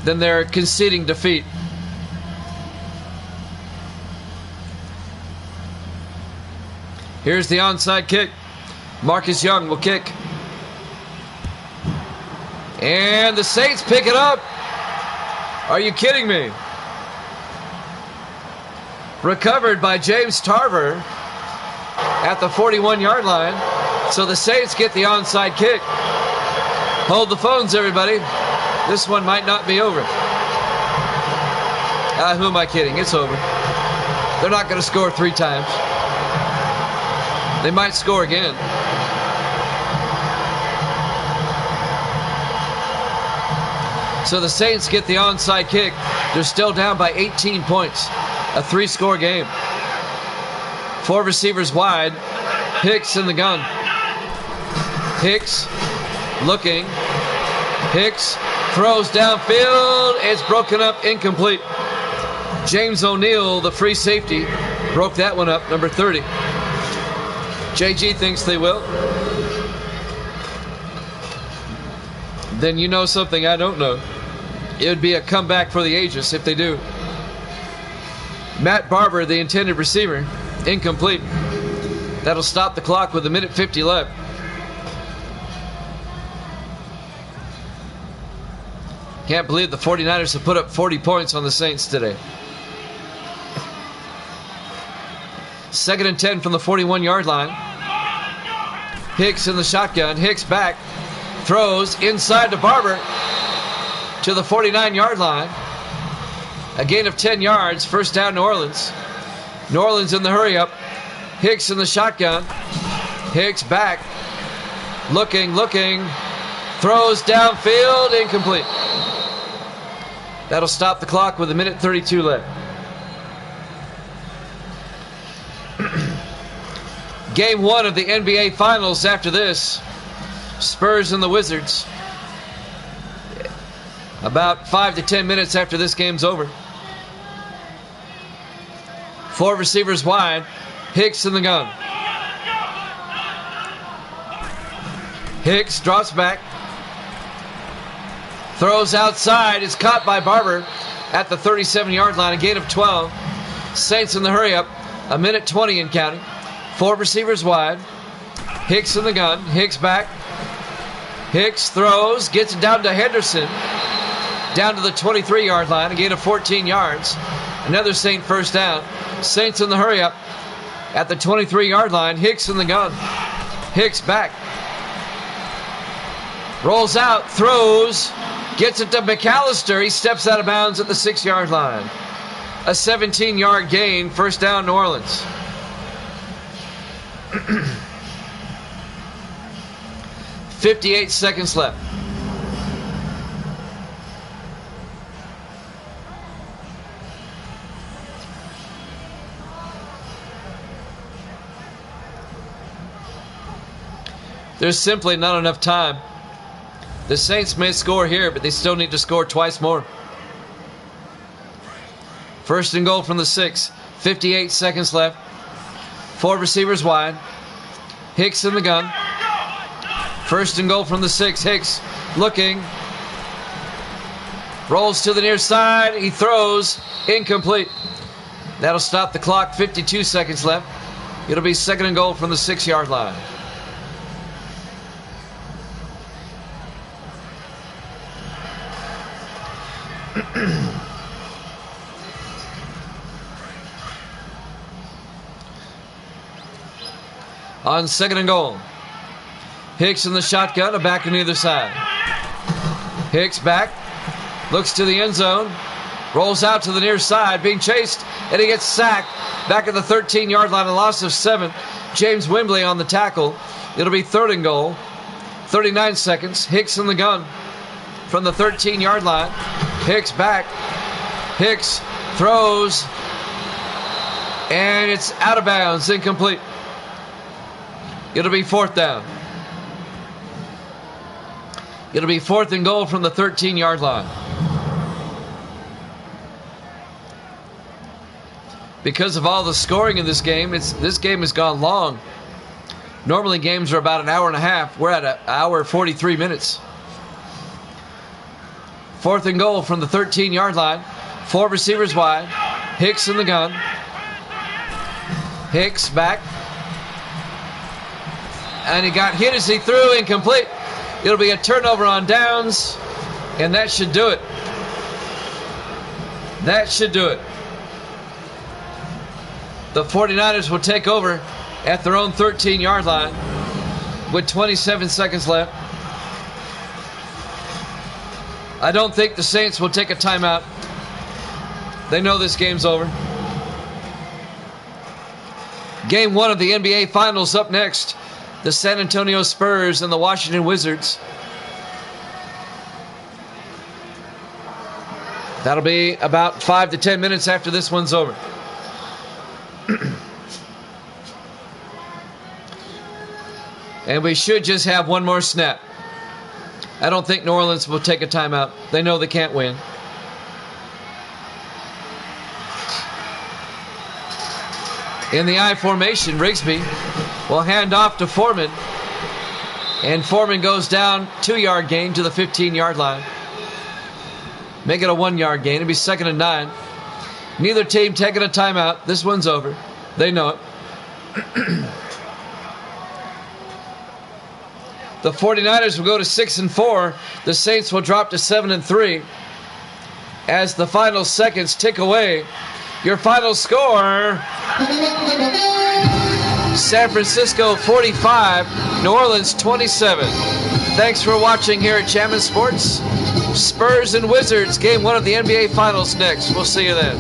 then they're conceding defeat. Here's the onside kick. Marcus Young will kick. And the Saints pick it up. Are you kidding me? Recovered by James Tarver at the 41-yard line. So the Saints get the onside kick. Hold the phones, everybody. This one might not be over. Who am I kidding? It's over. They're not going to score 3 times. They might score again. So the Saints get the onside kick. They're still down by 18 points. A 3-score game. 4 receivers wide. Hicks in the gun. Hicks looking. Hicks throws downfield. It's broken up, incomplete. James O'Neal, the free safety, broke that one up, number 30. JG thinks they will. Then you know something I don't know. It would be a comeback for the ages if they do. Matt Barber, the intended receiver, incomplete. That'll stop the clock with 1:50 left. Can't believe the 49ers have put up 40 points on the Saints today. 2nd and 10 from the 41-yard line. Hicks in the shotgun. Hicks back. Throws inside to Barber to the 49-yard line. A gain of 10 yards. First down, New Orleans. New Orleans in the hurry up. Hicks in the shotgun. Hicks back. Looking. Throws downfield. Incomplete. That'll stop the clock with 1:32 left. Game 1 of the NBA Finals after this. Spurs and the Wizards. About 5 to 10 minutes after this game's over. 4 receivers wide. Hicks in the gun. Hicks drops back. Throws outside. Is caught by Barber at the 37-yard line. A gain of 12. Saints in the hurry up. 1:20 and counting. 4 receivers wide. Hicks in the gun. Hicks back. Hicks throws. Gets it down to Henderson. Down to the 23-yard line. A gain of 14 yards. Another Saint first down. Saints in the hurry up at the 23-yard line. Hicks in the gun. Hicks back. Rolls out. Throws. Gets it to McAllister. He steps out of bounds at the 6-yard line. A 17-yard gain. First down, New Orleans. 58 seconds left. There's simply not enough time. The Saints may score here, but they still need to score twice more. First and goal from the 6. 58 seconds left. 4 receivers wide. Hicks in the gun. First and goal from the 6. Hicks looking. Rolls to the near side. He throws. Incomplete. That'll stop the clock. 52 seconds left. It'll be second and goal from the 6-yard line. On 2nd and goal, Hicks in the shotgun, a back on either side. Hicks back, looks to the end zone, rolls out to the near side, being chased, and he gets sacked back at the 13-yard line, a loss of 7. James Wembley on the tackle. It'll be 3rd and goal, 39 seconds. Hicks in the gun from the 13-yard line. Hicks back. Hicks throws, and it's out of bounds, incomplete. It'll be 4th down. It'll be 4th and goal from the 13-yard line. Because of all the scoring in this game, this game has gone long. Normally games are about an hour and a half. We're at an hour 43 minutes. 4th and goal from the 13-yard line. 4 receivers wide. Hicks in the gun. Hicks back. And he got hit as he threw, incomplete. It'll be a turnover on downs, and that should do it. That should do it. The 49ers will take over at their own 13-yard line with 27 seconds left. I don't think the Saints will take a timeout. They know this game's over. Game 1 of the NBA Finals up next. The San Antonio Spurs and the Washington Wizards. That'll be about 5 to 10 minutes after this one's over. And we should just have one more snap. I don't think New Orleans will take a timeout. They know they can't win. In the I formation, Rigsby will hand off to Foreman. And Foreman goes down 2-yard gain to the 15-yard line. Make it a 1-yard gain. It'll be 2nd and 9. Neither team taking a timeout. This one's over. They know it. The 49ers will go to 6 and 4. The Saints will drop to 7 and 3. As the final seconds tick away, your final score: San Francisco 45, New Orleans 27. Thanks for watching here at Jammin' Sports. Spurs and Wizards, game 1 of the NBA Finals next. We'll see you then.